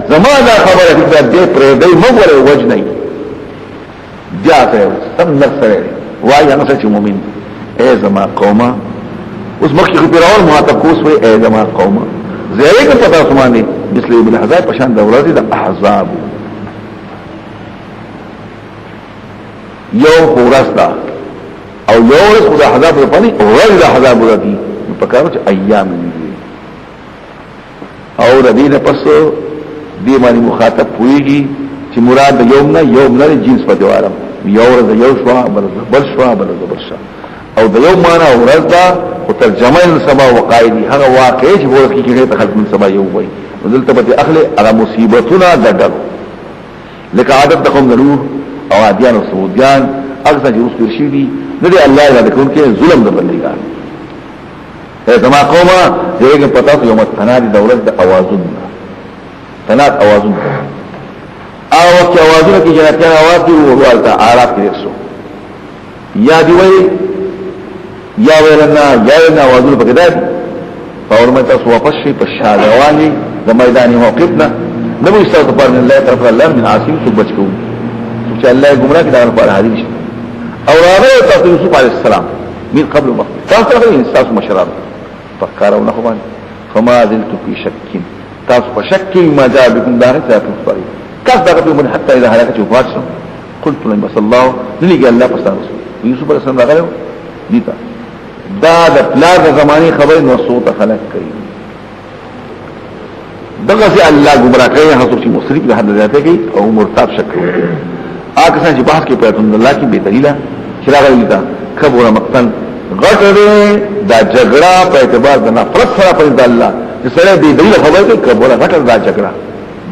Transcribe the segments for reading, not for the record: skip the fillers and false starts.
زمانہ خبر ہے دے پریدی مغور وجنی بیا ته سم نفسره وای هغه چې مؤمن اے زما قومه اوس مخکې فرعون مخاطب کوس وي اے زما قومه زیره کې پتا سمانه مثل ابن حزاب پشان د ورځې د احزاب یو ورځ او یو ورځ خدای حزاب په پني ورځ د حزاب ورځي په کارو چې ایام دي او د دې نه پس دې باندې مخاطب ويږي چې مراد یوم نه جنس په دیوالم یو ورځ یو شوا بل شوا او د یوم معنا ورځ دا او ترجمه سبا وقایدی هغه واقع چې ورته کې ته خلق من سبا یو وي ودلته به اخله على مصیبتنا دغه لکه عادت د قوم نوح او عادیان او سعودیان اغزا جوس برشي دي ندي الله لا يكون کې ظلم د بندګان زما قومه دغه پتا ته یوم تنادي دولت د اوازون تناد اوازون او چې اوازونه کې جناتیان आवाज دی ورته عارف کې رسو یا دی وای یا ولنا یا ولنا اوازونه پکې ده اور مې تاسو واپس شي په شادوالي د میدان موقفنا نبی صلی الله علیه الله تعالی الله من عاصم څخه بچو چې الله ګمراه کې دا په حدیث او هغه تاسو یوسف علی السلام من قبل ما تاسو تاسو مشراب فکروا نخوان فما زلت في شك تاسو په شک ما جاء بكم دار تاسو پرې کس دغه من حتى اذا هلاكت وفات قلت لما صلى الله لقى الله فسان يوسف عليه السلام راغله ديتا دا د پلار د زماني خبر نو صوت خلق کوي دغه سي الله گمراه کوي حضرت مصرف له حد ذاته کوي او مرتاب شک کوي اګه څنګه بحث کې پیدا الله کی به دلیل چراغ لیدا خبره مقتن غټره دا جګړه په اعتبار د نفرت سره په الله چې سره به دلیل خبره کوي خبره غټره دا جګړه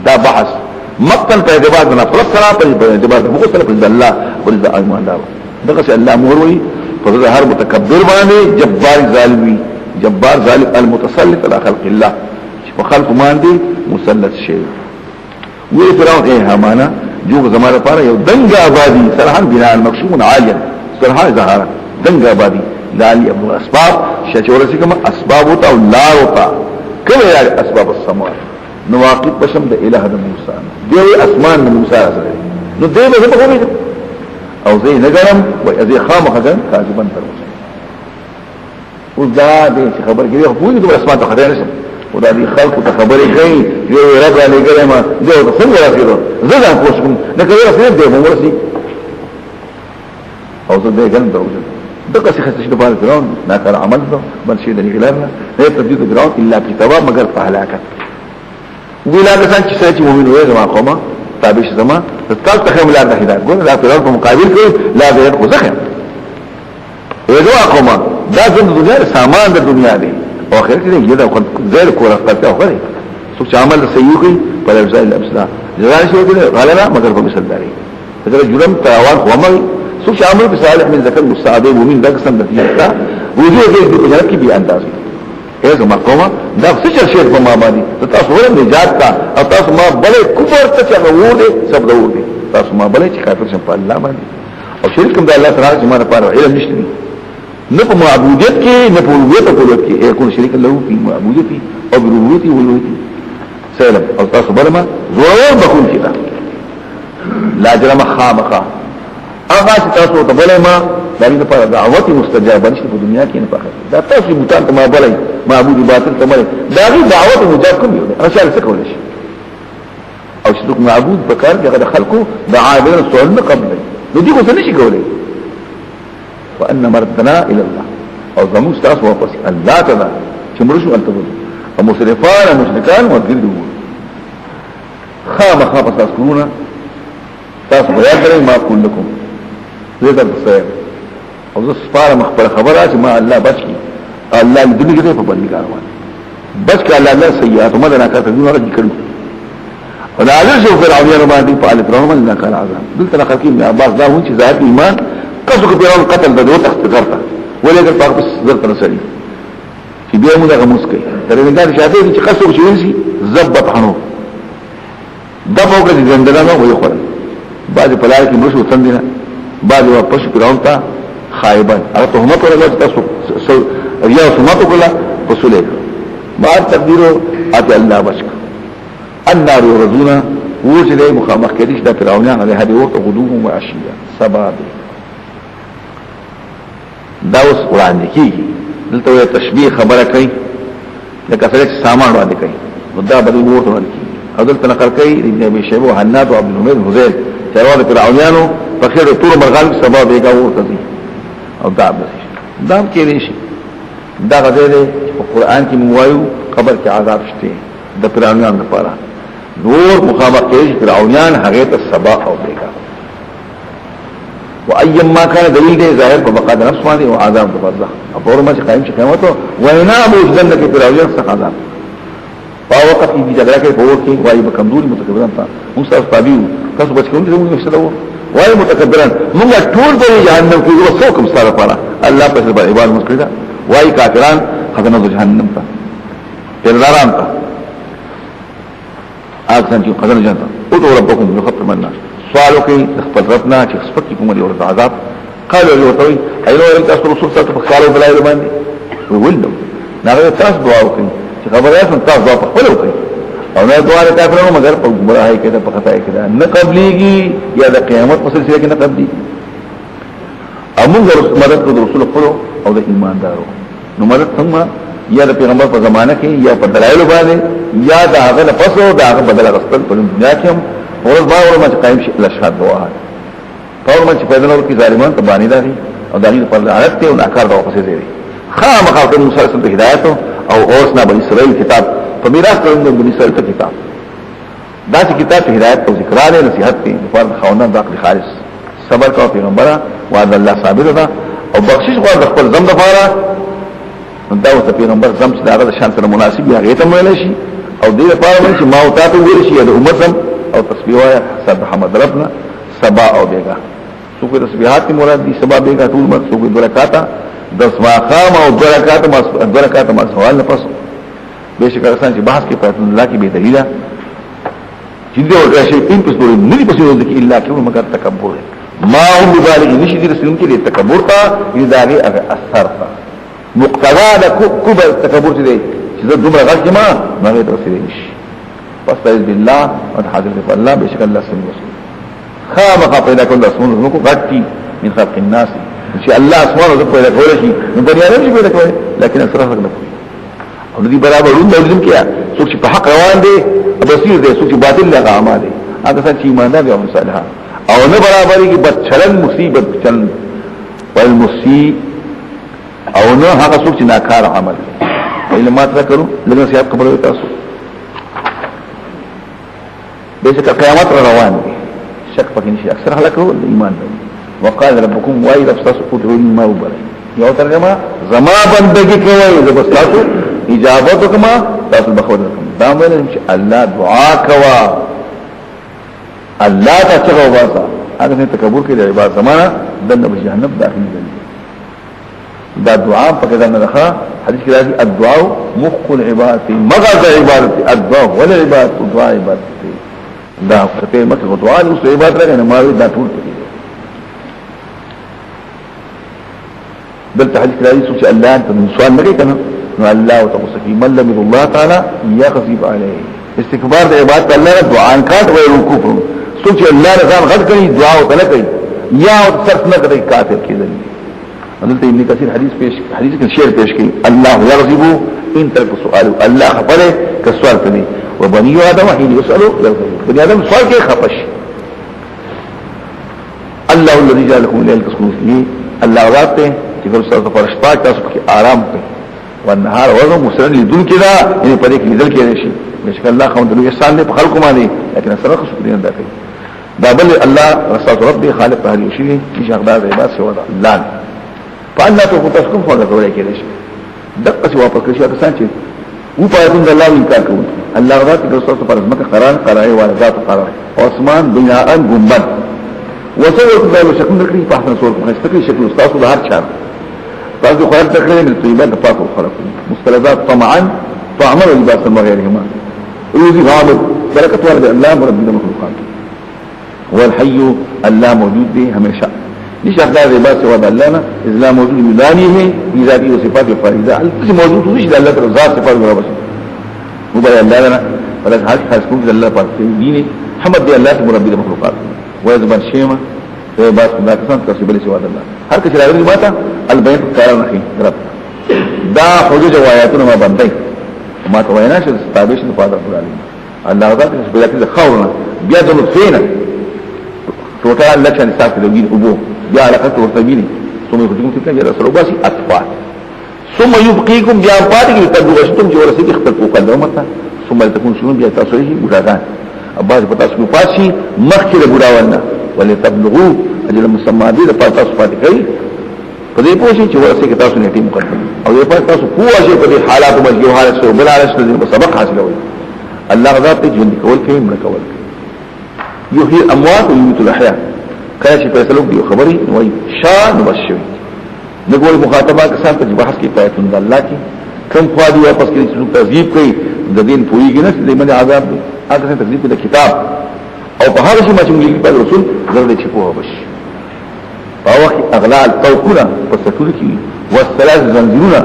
دا بحث مقتل په اعتبار د نفرت سره په اعتبار د بغض سره په الله ورته ایمان دا دغه چې الله مهر وي په هر متکبر باندې جبار ظالمي جبار ظالم المتسلط على خلق الله چې په خلق باندې مسلط شي وی فرعون اے همانا جو زمانه لپاره یو دنګ آبادی سرحان بنا المکشوم عالیا سرحان ظهر دنګ آبادی لالی ابو اسباب شچورسی کما اسباب او لا وتا کله یا اسباب السماوات نواقب بشم د اله د موسی دی اسمان د موسی سره نو دی به په کومه او زي نګرم و ازي خامخدن کاذبن تر اوسه او دا دې خبر کې خو پوری د اسمان ته خدای نشم او دا دې خلق ته خبرې کوي یو رب علی ګرما دا څنګه راځي زه دا کوم نه کوي راځي دې مو ورسي او زه دې ګن دروځه دغه څه خصه د بار ګراوند نا کار عمل ده بل شي د غلامه نه تبديد ګراوند الا کتابه مگر په هلاکت ویلا کسان چې سره چې مؤمن وي زما قومه تابع زما تاسو ته هم لار د هدایت ګور دا په مقابل کې لا به خو زخم زما قومه دا د دنیا سامان د دنیا دی او اخر کې یو دا غیر کوله پته وره څو چې عمل صحیح کوي پر افضل الامثله جزاء شي وکړه غلبا مگر په مثال داري دا جرم تاوان ومل څو چې عمل صالح من ذکر مستعد مؤمن دا قسم د دې تا وجود دې په جنت کې به انداز ایزو مقومه دا فشل شیخ په ما باندې تاسو ولې نجات کا او تاسو ما بلې کفر ته چغوړې سب دوړې تاسو ما بلې چې کافر شم په الله باندې او شرک کوم د الله تعالی چې ما لپاره علم نشته نه په معبودیت کې نه په الوهیت او الوهیت کې یکون شریک له په معبودیت او بالوهیت او الوهیت سلام او تاسو بلما زور بكون کړه لا جرم خامخا هغه تاسو ته بلما دغه په دعوت مستجابه نشته په دنیا کې نه پخه دا تاسو بوتان ته ما بلې معبود باطل ته بلې دا غي دعوت مجاب کوم یو اشاره څه کول شي او چې څوک معبود بکار دغه خلقو د عابدین سوال نه قبل نو دي څه نشي کولای وان مردنا الى الله او زموږ تاسو واپس الله تعالی چې مرشو التبو او مسرفان مشرکان وګرځو خامخا تاسو کولونه تاسو بیا درې ما کولکم زه درته او زه سپاره مخبر خبره چې ما الله بچي الله دې دې په باندې کاروان بس کله الله سیئات مدنا کا ته نور کړو ولا عجز فرعون باندې په الف رحمن الله کان عذاب دلته خلقین عباس دا و چې ذات ایمان قصو کو پیرون قتل بدو تخت کرتا ولې په بس زرت رسلي چې بیا موږ هغه مسکي ترې دا شاته چې قصو شي زبط حنو دغه کې زندګانو وي خو بعد په لار کې مشو څنګه بعد واپس پیرون ته خایبان هغه تهمت ورغله تاسو یا سمات کله وصوله ما تقديره اتي الله بشك النار يرزون وجد مخامخ کدیش دا فرعونیان علی هدی ورط غدوهم و عشیه سبا دی دا اوس وړاندې کیږي دلته یو تشبیه خبره کوي لکه څنګه چې سامان وړاندې کوي دا به ورته وړاندې کیږي او دلته نقل کوي ابن ابي شيبه وحناد وعبد الحميد الهذيل چروال فرعونانو په خیر طور مرغان سبا دیګه ورته دي او دا دام کې نشي دا غزه په قران کې موایو قبر کې عذاب شته د فرعونانو لپاره نور مخامخ کې فرعونان هغه ته سبا او دیګه وايما كان دلیل دی ظاهر په بقا د نفس باندې او عذاب د برزخ او ورما چې قائم شي قیامت وینا موجودن کې فرعونان څخه عذاب په وخت کې جګړه کې په وخت کې وايي به کمزوري متکبران تا موږ تاسو تابعو تاسو بچ کوم دې موږ نشته وايي متکبران موږ ټول په جهنم کې یو څوکم ستاره پاره الله په سبب عبادت مسکړه وايي کافران خدانه جهنم ته پرلاران ته اذن چې قدر جنت او تو ربكم يخفف منا سوالو کې خپل ربنا چې خپل کوم دی ورته عذاب قالوا له توي اينو انت رسول الله صلى الله عليه وسلم بلای باندې وولو نغه تاسو دعا وکړي چې خبره اسن تاسو دعا خپل وکړي او نه دعا ته کړو مگر په ګمراهۍ کې په خطا کې نه قبليږي یا د قیامت په سلسله کې نه قبلي امون مدد کو رسول خپل او د ایماندارو نو مدد څنګه یا د پیغمبر په زمانه کې یا په دلایل باندې یا د هغه پسو د هغه بدل رسول په دنیا کې هم ورځ باور ما چې قائم شي لشهاد دعا ټول ما چې پیدا نور کې ظالمان ته باندې دي او دغه په لعنت ته او ناکار دغه پسې دي خامخا د موسی سره هدایت او اوسنا بني اسرائیل کتاب په میراث د بني اسرائیل کتاب دا چې کتاب هدایت او ذکرانه نصيحت دي په خوانه د عقل خالص صبر کا پیغمبره وعد الله صابر ده او بخشش غواړي خپل ذنب لپاره دا اوس پیغمبر زم چې داغه شان سره مناسب یا غیته ویل شي او دې لپاره چې ما او تاسو ویل شي د امت او تسبیح وایا سبح حمد ربنا سبا او بیگا سو کوئی تسبیحات کی مراد دی سبا بیگا ټول مراد سو کوئی دو رکعاتا 10 مقام او دو رکعاتا ما سوال نه پس بهشکه انسان چې بحث کې پاتون الله کی به دلیل چې دې ورته شي په پس ډول نه دي پس یو ځکه الا کیو مگر تکبر ما هم بالغ نشي دي رسول کې تکبر تا یداري اثر تا مقتضا د کبر تکبر دې چې دومره غږ ما نه رسول نشي فاستعذ بالله وتحذر بالله بشك الله سميع بصير خامخا پیدا کول اسمانو نو کو غټي من خلق الناس ان شاء الله اسمانو زه پیدا کول شي نو بني ادم شي پیدا کوي لكن اسراف نه کوي او دې برابر لازم کیا څوک چې په حق روان دي بصیر دي څوک چې باطل له اعمال دي هغه چې ایماندار او صالحان او نه برابرۍ کې بدچلن مصیبت چل والمسيء او نه هغه څوک چې ناکار عمل علمات راکړو لږه سیاق خبره تاسو بيسك قیامت روان دي شک پکې نشي اکثر خلکو ایمان دي وقال ربكم وای رب تاسو ادعوني ما وبره یو ترجمه زما بندگی کوي زه تاسو اجابت وکما تاسو بخور کوم دا ویل چې الله دعا کوا الله ته چغو واسه هغه نه تکبر کې د عبادت زمانہ دنه به جهنم داخلي دي دا دعا پکې دا نه ښه حدیث کې راځي الدعاء مخ العبادت مغز عبادت الدعاء ولا عبادت دعاء عبادت دا کته مکه دعا له سو عبادت راغنه ما دا ټول دي بل حدیث کې راځي چې الله انت من سوال نه کنه نو الله وتعالى من لم يرضى الله تعالی يغضب عليه استکبار د عبادت الله دعا انکار او رکوع سوچ الله رضا غد کوي دعا او طلب کوي یا صرف نه کوي کافر کېدل حضرت ابن کثیر حدیث کې شعر پیش کړي الله يغضب ان ترك سؤال الله خبره کسوال کوي وبني ادم حين يسالوا بني ادم سوال کې خفش الله الذي جعل لكم الليل تسكنوا فيه الله راته چې ګور فرشتہ تاسو کې آرام کوي والنهار وغه مسلم لدون کدا یعنی په دې کې لیدل کېږي شي بشک الله خوند له احسان له خلق باندې لكن سره خو دې نه کوي دا بل الله رسول ربي خالق هر شي چې اقدار عبادت سوا الله فالله تو تاسو کوم څنګه کولای کېږي دغه څه واپس کړئ چې څنګه و پایتون الله انکار کوي الله غواړي چې رسول پر ځمکه قرار قرای واردات قرار اسمان بناء گنبد وسوي له شکل کړی په احسن صورت باندې ستکړي شکل تاسو د هر چا تاسو خو هرڅه کړی د طيبات د پاکو خلق مستلزات طمعا فعمل لباس المغيرهما يوزي غامض بركه ورد الله رب المخلوقات والحي الله موجود به همیشه نشه اقدار لباس وضع الله اذا موجود بذانه بذاته وصفاته الفريده الذي موجود وش الله ذات صفات ورب مبين الله لنا ولكن هل خاصكم بالله دين حمد دي الله مربي المخلوقات ويزبان شيما باس الله كسان تكسب لي سوى الله هر کله راغلی ماته البيت قرار نخي رب دا حجج وآياتنا ما بندي وما تويناش استابيش نفاضل العالمين الله ذات بلاك خورنا بیا د لطفینا توټه لکه نصاب کې دوی ابو بیا علاقه ورته ویني ثم يخرجكم تلك يا رسول الله اطفال ثم يبقيكم بیا پاتې کې تدو وشتم چې ورسې خپل کو قدمته ثم تكون شنو بیا تاسو یې ګډاګان اباظ په تاسو پاتشي مخکې ګډاونه ولتبلغوا اجل مسمى دي د تاسو پاتې کوي په دې پوښتنه چې ورسې کې تاسو نیټه مقدم او دې په تاسو پوښتنه په دې حالات مجبور حالت سره بل حالت سره سبق حاصلوي الله ذات جن کول کوي من کول يحيي الاموات ويميت الاحياء کله چې فیصله دی خبري وای شان وبشوي دغه مخاطبه کسان ته بحث کې پاتون د الله کې کم خوادي واپس کې چې تذیب کوي د دین پوریږي نه د من عذاب دی هغه څنګه تذیب د کتاب او په هر شي چې موږ په رسول زړه چې په وبش په وخت اغلال توکونه په ستور کې والثلاث زنجیرونه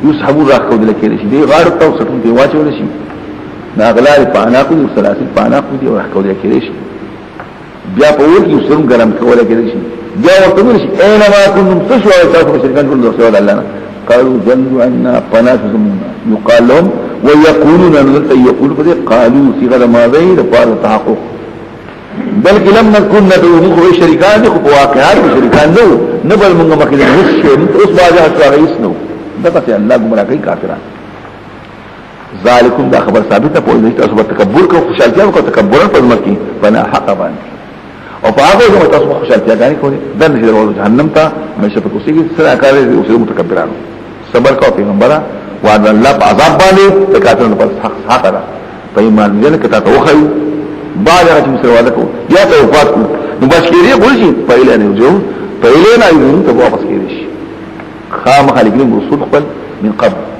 يسحبوا راخو د لکه شي دی غاړه تو ستون دی واچول شي نا اغلال پاناکو دی سلاسل پاناکو دی ورحکو دی کریشی بیا پا وکی سرم گرم کولا کریشی بیا ورطا مرشی اینما کنم تشو آیتاکو شرکان کل دوسیو دا اللہ قالوا جلوا عنا پاناکو زمونا یقال لهم ویقولون نظرتا یقولو پا دی قالوا سیغد ماضی دا پار تحقق بلکه لم نکن ندعو مخوی شرکان دی خب واقعات شرکان دو نبل منگا مخیدن نسشو اس باجا حسوا غیس نو دقا سی اللہ گمرا کئی کافران ذالکم دا خبر ثابت په دې تاسو په تکبر کو خوشالتیا کو تکبرن په مکی فنا حق باندې او په هغه چې تاسو خوشالتیا غانې کوي د نه ورو جهنم ته مشه په کوسي کې سره کار دي او متکبرانو صبر کو پیغمبره وعد الله په عذاب باندې تکاتن په حق را په ایمان دې کته توخی بعد هغه چې سره وعده کو یا ته وفات کو نو بشکری ګورشي پهله نه جو پهله نه یو ته واپس کېږي خام خالقین رسول خپل من قبل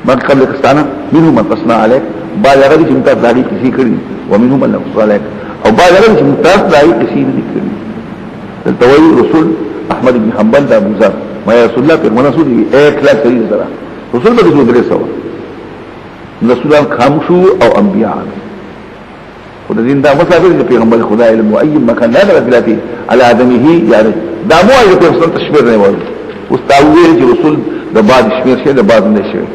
من قبل کستانا منهم من قصنا عليك بعد غدي چې متاز داړي کسی کړی ومنهم من قصنا عليك او بعد غدي چې متاز داړي کسی نه کړی التوي رسول احمد بن حنبل دا ابو ذر ما رسول الله پر منسود 1 لاکھ کړي سره رسول به جو درې سو رسولان خامشو او انبیاء خدای دین دا مسافر چې پیغمبر خدای علم او اي مکان لا درته على ادمه يعني دا مو اي په څه تشبيه نه وایي واستاویل چې رسول د بعد شمیر شه د بعد نه شي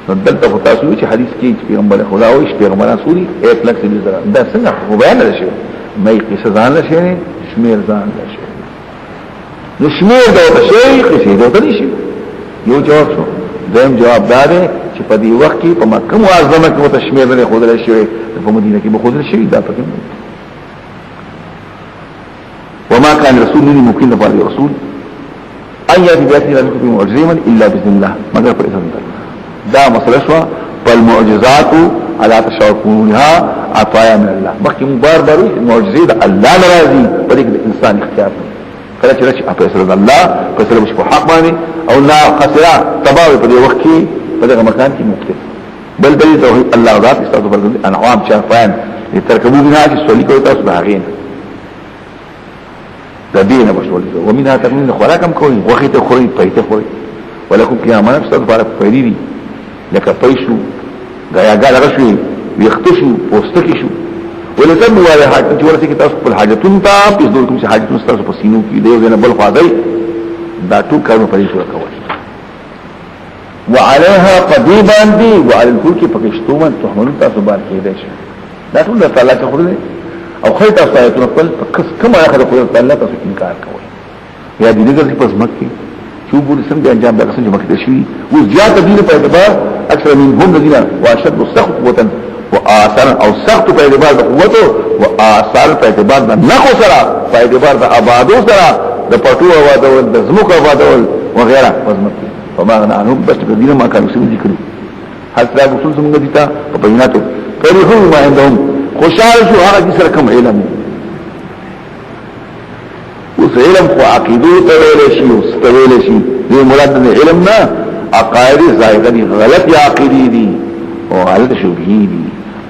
دلته په تاسو چې حدیث کې پیغمبر خدا او پیغمبران سوري 1 لاکھ سړي زره دا څنګه خو بیان نشي مې قصه ځان نشي شمیر ځان نشي نو شمیر دا شي قصه دا نشي یو جواب شو دیم جواب دار چې په دې وخت کې په مکه معظمه کې وته شمیر نه خودل شي په مدینه کې به خودل شي دا پکې وما كان رسول من ممكن لبعض رسول ان ياتي بياتي لكم معجزا الا باذن الله مگر پر اذن الله دا مسله شو فالمعجزات على تشاؤونها عطايا من الله مخکې بار معجزې د الله ناراضي په دې کې انسان اختیار کله چې راشي په سر الله په سر مش په حق باندې او لا خسرا تباوي په دې وخت کې په دغه مکان کې مختلف بل توحید الله ذات استاذ فرض انعام شافان لتركبوا منها چې سولي کوي تاسو باغین د دینه بشول ومنها تکمن خوراکم کوي وخت خوري پېته خوري ولکم قیامت استاذ بارک پیری لکه پیشو غیاګا رشوي ويختشو پوستکی شو ولتم ولا حاجت چې ورته کې تاسو په حاجتون ته په دور کوم حاجتون تاسو په سینو کې دی نه بل خدای دا ټول کارونه پرې شو کوي وعليها قضيبا دي وعلى الفلك پکشتومن تحملون تاسو بار کې دی دا ټول تعالی ته خوري او خیر تاسو آیتونه خپل کومه اخر خو تعالی تاسو انکار کوي یا دې دغه په مکه شوفوا لسم دي انجام ده قسم مکه شي وزياده دي په اعتبار اكثر منهم الذين واشد سخطه واثار او سخط په اعتبار د قوته واثار په اعتبار د نخو سره په اعتبار د آبادو سره د پټو آبادو د زموکو آبادو وغيرها وزمکه فما غنا عنهم بس بدينا ما كانوا سمي ذکر حتى رسول څنګه ديتا په بیناتو فرحوا ما عندهم خوشال شو هغه سره کوم علم اوس علم خو عقیده ته ویل شي او ستویل شي دې مراد نه علم نه عقاید زائده دي غلط عقیده دي او غلط شبهه دي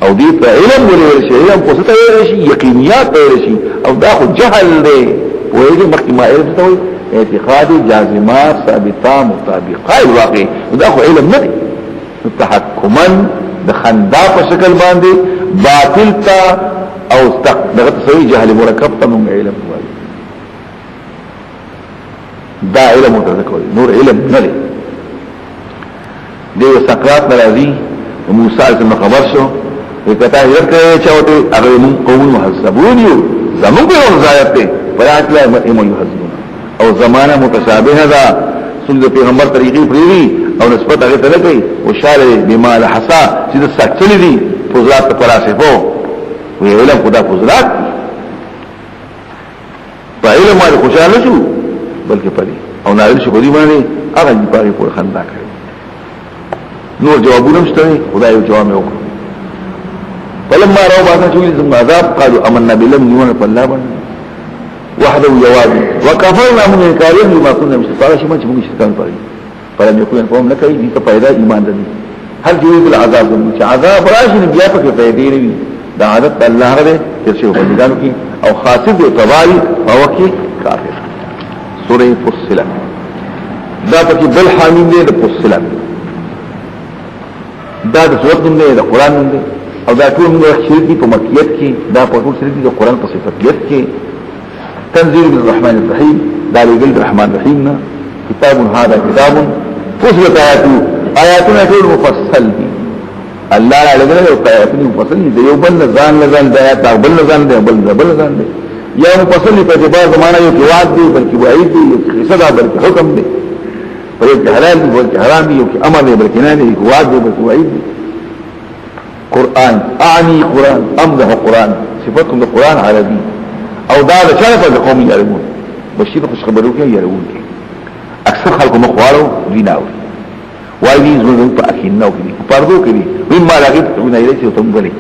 او دې ته علم ویل شي علم خو څه ویل شي یقینیات ویل شي او دا خو جهل دی وایي مخکې ما علم ته وایي اعتقاد جازمات ثابته مطابقه الواقع دا خو علم نه دی تحکما د خندا په شکل باندې باطل تا او استق دغه تسوی جهل مرکب ته موږ علم وایو دا علم متذکر نور علم نه دی دیو سقراط ناراضي موسی علیه خبر شو وکتا یې کړی چې اوته هغه موږ قوم محسبون یو زموږ په ځایت ته پرات لا مهم یحزبون او زمانہ متشابه ده سنت پیغمبر طریقې پریوي او نسبت هغه ته لګي او شاله بما لحسا چې د سکتل دي فضلات فلسفو وی علم خدا فضلات په علم باندې خوشاله شو بلکې پدې او نازل شو په دې باندې هغه دې پاره په خندا کوي نور جوابونه مشته خدای جواب یې وکړ فلما راوا بعد شوي ثم عذاب قالوا آمنا بالله من الله وحده جواب وكفرنا من الكارث بما كنا مشركين شي ما چې موږ شرکان پرې فلم يكن قوم لك دي ته پیدا ایمان دي هر جوړ العذاب چې عذاب راشي بیا په پیدا دی دا عادت الله غره چې شو بندګانو کې او خاصب تباري او کې کافر سوره فصلت دا پکې بل حامین دی د فصلت دا د سورۃ نه د قران نه او دا ټول موږ شرک په مکیت کې دا په ټول شرک د قران په صفاتیت کې تنزيل من الرحمن الرحيم دا لقل الرحمن الرحيم كتاب هذا كتاب فصلت آياتنا كل مفصل دي الله لا لقل آياتنا مفصل دي يوبل نزان لزان دا آيات بل نزان دي بل نزان دي يا مفصل في اعتبار زمانہ يو کی وعد دي بلکہ وعید دي يو کی صدا بلکہ حکم دي بلکہ حلال دي بلکہ حرام دي يو کی امر دي بلکہ نهي دي يو کی وعد دي بلکہ وعید دي قرآن اعني قرآن امدح قرآن صفتكم القرآن عربي او دا د چا په قوم یارون بشیر خوش خبرو کې یارون اکثر خلکو مخوالو دیناو وای دې زموږ په اخین نو کې پردو کې مما لاګي ته نه لري ته مغلي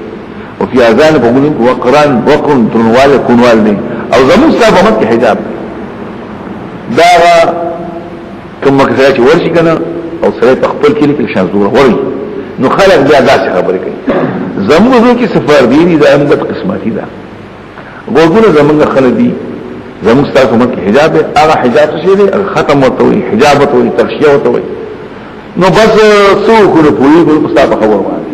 او فی اذان په موږ وقران وقن تنوال كنوال نه او زموږ صاحب مت حجاب دا کوم کې چې ورشي کنه او سره تخپل کې شان زوره وري نو خلک بیا داسې خبرې کوي زموږ کې سفر دي دا موږ قسمتي ده وګوره زمونږ خلک دي زموږ تاسو مکه حجاب هغه حجاب څه دی ختم ورته وي حجاب ورته وي ترشیه ورته وي نو بس څو کړو پوری په تاسو خبر باندې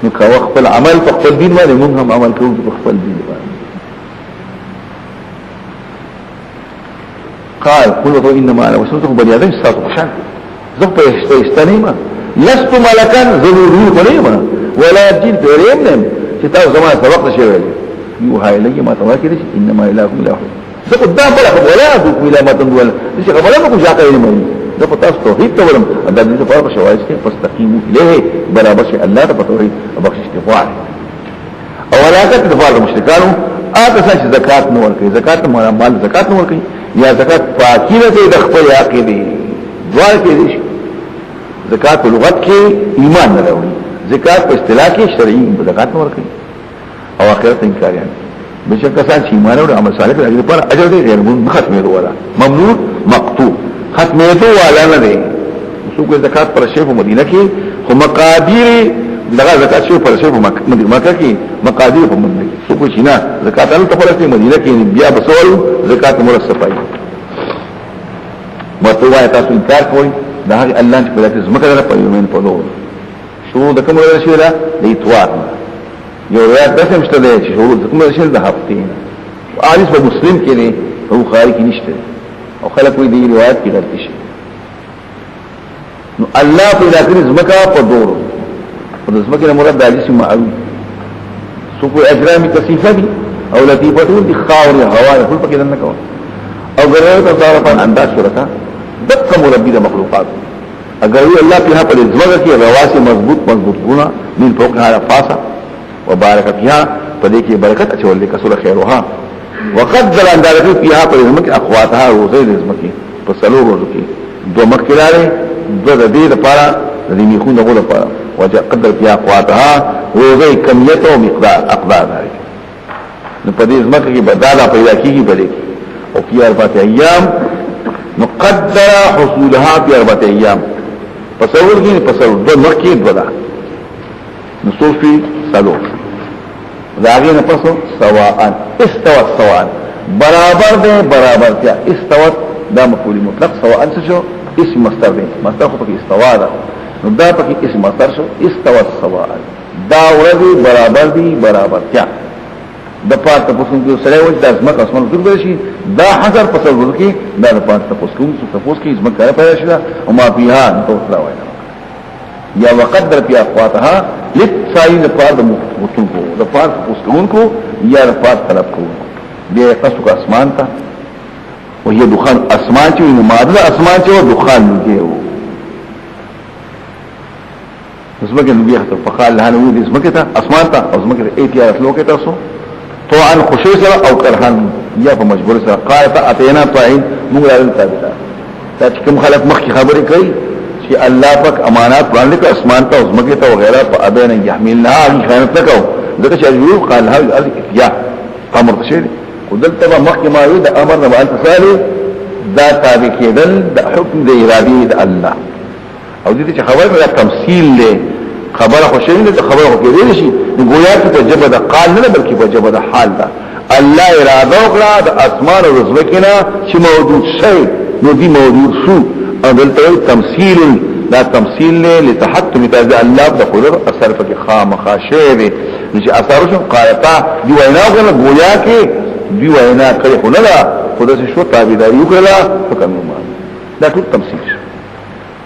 نو کا خپل عمل په خپل دین باندې موږ هم عمل کوو په خپل دین باندې قال قل انما انا وسنتكم بني ادم تاسو خوشاله زه په استنیمه لست ملکا ضروري وليما ولا جن دریم چې تاسو زموږ سبق شي يوحى إلي ما تواكد إنما إلهكم إله ده قدام بلغ ولا أدوكم إلى ما تندولا ليس قبلا مكم شاقا إلمين ده فتاس توحيد تولم أدام دي تفارق شوائزك فاستقيموا إليه بلا بشي الله تفتوحيد وبخش اشتفاعه أولا كانت تفارق مشركانه سانش زكاة نوركي زكاة مال زكاة نوركي يا زكاة فاكينة دخفل عقيدي دوار كي ديش زکات په لغت کې ایمان نه راوړي زکات په اصطلاح کې شرعي زکات ورکړي او اخرت انکاریان بشک کسان چې ایمان او عمل صالح لري پر اجر دی غیر ختمه ولا ممنوع مقطوع ختمه ولا نه دی څوک زکات پر شیخ مدینه کې خو مقادیر دغه زکات شیخ پر شیخ مکه کې مقادیر په مدینه کې څوک چې نه زکات ال ته پر شیخ مدینه کې بیا بسول زکات مرصفای متوای تاسو انکار کوئ دا هغه الله چې په دې زمکه راځي په یومین په لور شروع د کوم ورځې شي دا د اتوار یو روایت داسې مشته دی چې شروع د کوم ورځې د هفتې او حدیث په مسلم کې دی او بخاری کې نشته او خلک وایي دی روایت کې غلطي شي نو الله په دې زمکه په دور او د زمکه مراد د حدیث معروف سو کو اجرام کثیفه دي او لطیفه دي خاور هوا ټول پکې نه کوي او غره ته تعرفان انداز شرکا دقه مربی د مخلوقات اگر وی الله په هغه زمګه کې رواسي مضبوط ګونه من فوق على فاسا وبارك فيها پدې کې برکت اچول لیک سره خیرها وقدر اندازه فيها پر زمکه اقواتها روزي زمکه په سلو روزو کې دو مکراره د دې لپاره د میخونه غو لپاره وجه قدر فيها اقواتها روزي کمیت او مقدار اقدار دی نو په دې زمکه کې بداله پیدا کیږي بلې او په 4 ایام نقدر حصولها في 4 ايام فصور کې فصور دو مکه دودا نصور في سلو داغین پسو سواء استوت سواء برابر ده برابر کیا استوت دا مفعول مطلق سواء شو اسم مصدر ده مصدر خو په استوا ده نو دا پکې اسم مصدر شو استوى السواء دا ورځي برابر دي برابر کیا د پات تاسو کې سره وځي د ازمت اسمان ټول شي دا حذر په تصور کې دا د پات تاسو کې ازمت کار پیدا شي او ما فيها تو راوي یا وقدر فی اقواتها للسائل پاد مفتون کو د پات پوسکون کو یا د پات طلب کو بیا قصو کا اسمان تا وهي دخان اسمان چې ماده اسمان چې دخان دی زمکه نو بیا ته فقال له نو دې زمکه ته اسمان ته او زمکه ته ایتیا رسلو کې تاسو تو عن خوشی سره او کرهان یا په مجبور سره قائت اتینا طاعين موږ راځو تابع تا چې کوم خلک مخکې خبرې کوي چې الله پاک امانات باندې کو اسمان ته او زمکه ته وغيرها په ابین يحملها خیانت نکاو ځکه چې یو قال هذه الارض اتیا امر بشیر ودلته مخکې ما یو د امر نه انت صالح دا تابع کېدل د حکم د ارادي د الله او دې چې خبره د تمثيل له خبره خوشین د خبره خو کېدل شي گویا ته جبه د قال نه بلکې په جبه د حال دا الله اراده وکړه د اسمان او زمکنا چې موجود شي نو دي موجود شو او دلته تمثيل لا تمثيل له لتحتم تاذ الله د قدرت اثر په خامخا شی دی چې اثر شو قالتا دی وینا وکړه گویا کې دی وینا کوي خو نه دا خدای شو تابعداري وکړه حکم ما دا ټول تمثيل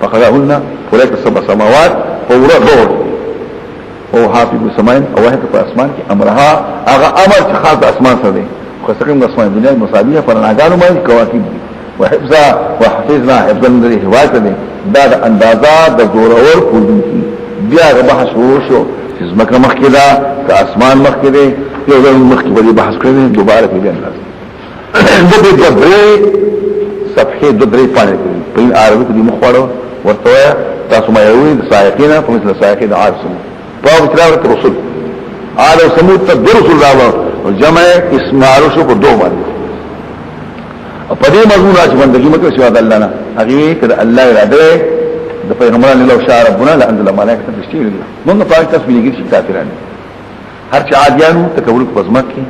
فخلقهن ولك سبع سماوات فورا دور او حافظ السماء او واحد په اسمان کې امرها هغه امر چې خاص اسمان سره دی خو څنګه د اسمان دنیا مصابيح پر ناګانو باندې کواکب دي وحفظا وحفظنا حفظا د هوات دي دا د اندازا د زور اور کوون کی بیا بحث وشو چې زمکه مخکې دا که اسمان مخکې دی یو ځل مخکې به بحث کړی دوباره په دې انداز د دې په صفحه د درې پانه په عربي کې مخوړو ورته تاسو ما یو د سائقین په مثل سائقین عاد سمو په اطلاع رسول عاد سمو ته رسول راو جمع اسماعیل شو په دوه باندې په دې مضمون راځي بندګي مکه شو د الله نه هغه کړه الله اراده د پیغمبرانو له شعر ربنا لانزل ملائکه تشتیل موږ په تاسو بلیږي چې کافرانه هر چې عادیانو تکبر په ځمکه کې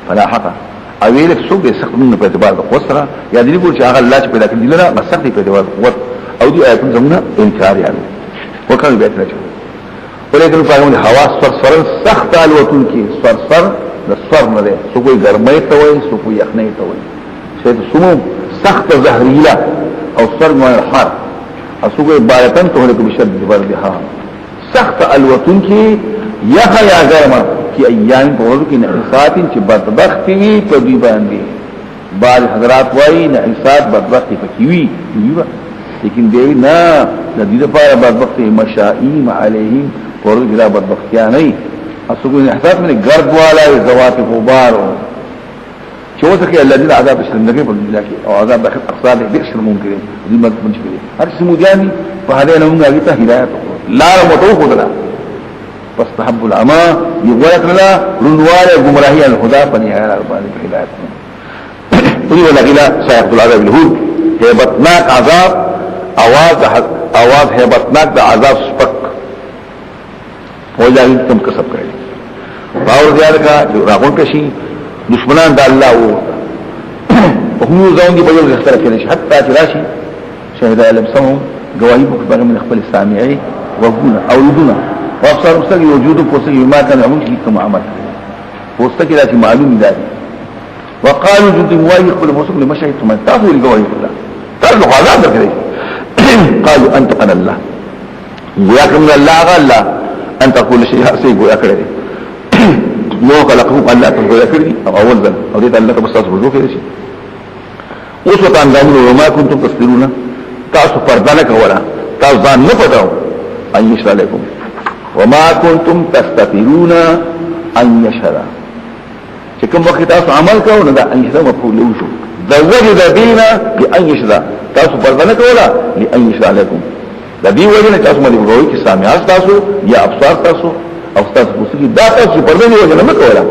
فلا حق اویل څوک یې سخت نه په اعتبار د قصره یا دې ګور چې هغه الله چې پیدا کړی لره مسخ دی په اعتبار قوت او دې آیتونه زمونه انکار یانو وکړي به ترجمه ولیکن فاهمون حواس سر سخت الوتون کې سر د سر نه ده سو کوئی ګرمۍ ته وایي سو کوئی یخنۍ ته وایي چې سمو سخت زهريله او سر نو حر اسو کوئی بارتن ته له بشد بردها سخت الوتون کې یخ یا ګرمه کی ایام په ورځ کې نه انساتین چې بدبختی وي په دی باندې بعض حضرات وایي نه انسات بدبختی پکې وي لیکن دی نه د دې لپاره بدبختی مشائم علیهم ورځ لا بدبختیان نه اسوګو احساس من ګرد والا زوات غبار چې وځي کې الذين عذاب الشرمګي په دنیا کې او عذاب داخل اقصاد دې شر ممکن دي ممکن شي هر څه مودياني په هغه نه موږ هغه ته هدايت لا متو خدلا فاستحب العمى يغلق لنا رنوال گمراهي الهدى فنهايه الباني هدايت وي ولا الى سيحدث العذاب الهود هيبتناك عذاب اواز هيبتناك ده عذاب سپک وجاهي تم کسب کړي باور زیاد کا جو راغون کشي دشمنان د الله وو هم زون دي په یو ځای کې حتی راشي شهدا علم سمو گواہی په باره من خپل سامعي وغونه او يدونه وابصار مستقي وجود پوسي ما كان عمل شيء كما عمل پوسټه کې معلوم دي وقالوا جند موایق كل موسم لمشهد ثم تاسو لګوي الله تاسو غلا درکړي قالوا انت قال الله وياكم الله غلا انت كل شيء سي گویا کړی نو خلقهم الله ته گویا کړی او اول ځل او دې الله ته بس تاسو ورغو کړی شي اوس وته اندامو وما كنتم تسترون تاسو پرده نه کوله تاسو ځان نه پټاو ان يشرع لكم وما كنتم تستترون ان يشرع چې کوم وخت تاسو عمل کوو نه دا ان يشرع مفعول له شو د وجد دینه بان يشرع تاسو پرده نه کوله لان يشرع لكم د دې وجه نه تاسو ملي وګورئ چې سامعات تاسو یا ابصار تاسو او تاسو وسګي دا تاسو پرده نه وجه نه کوله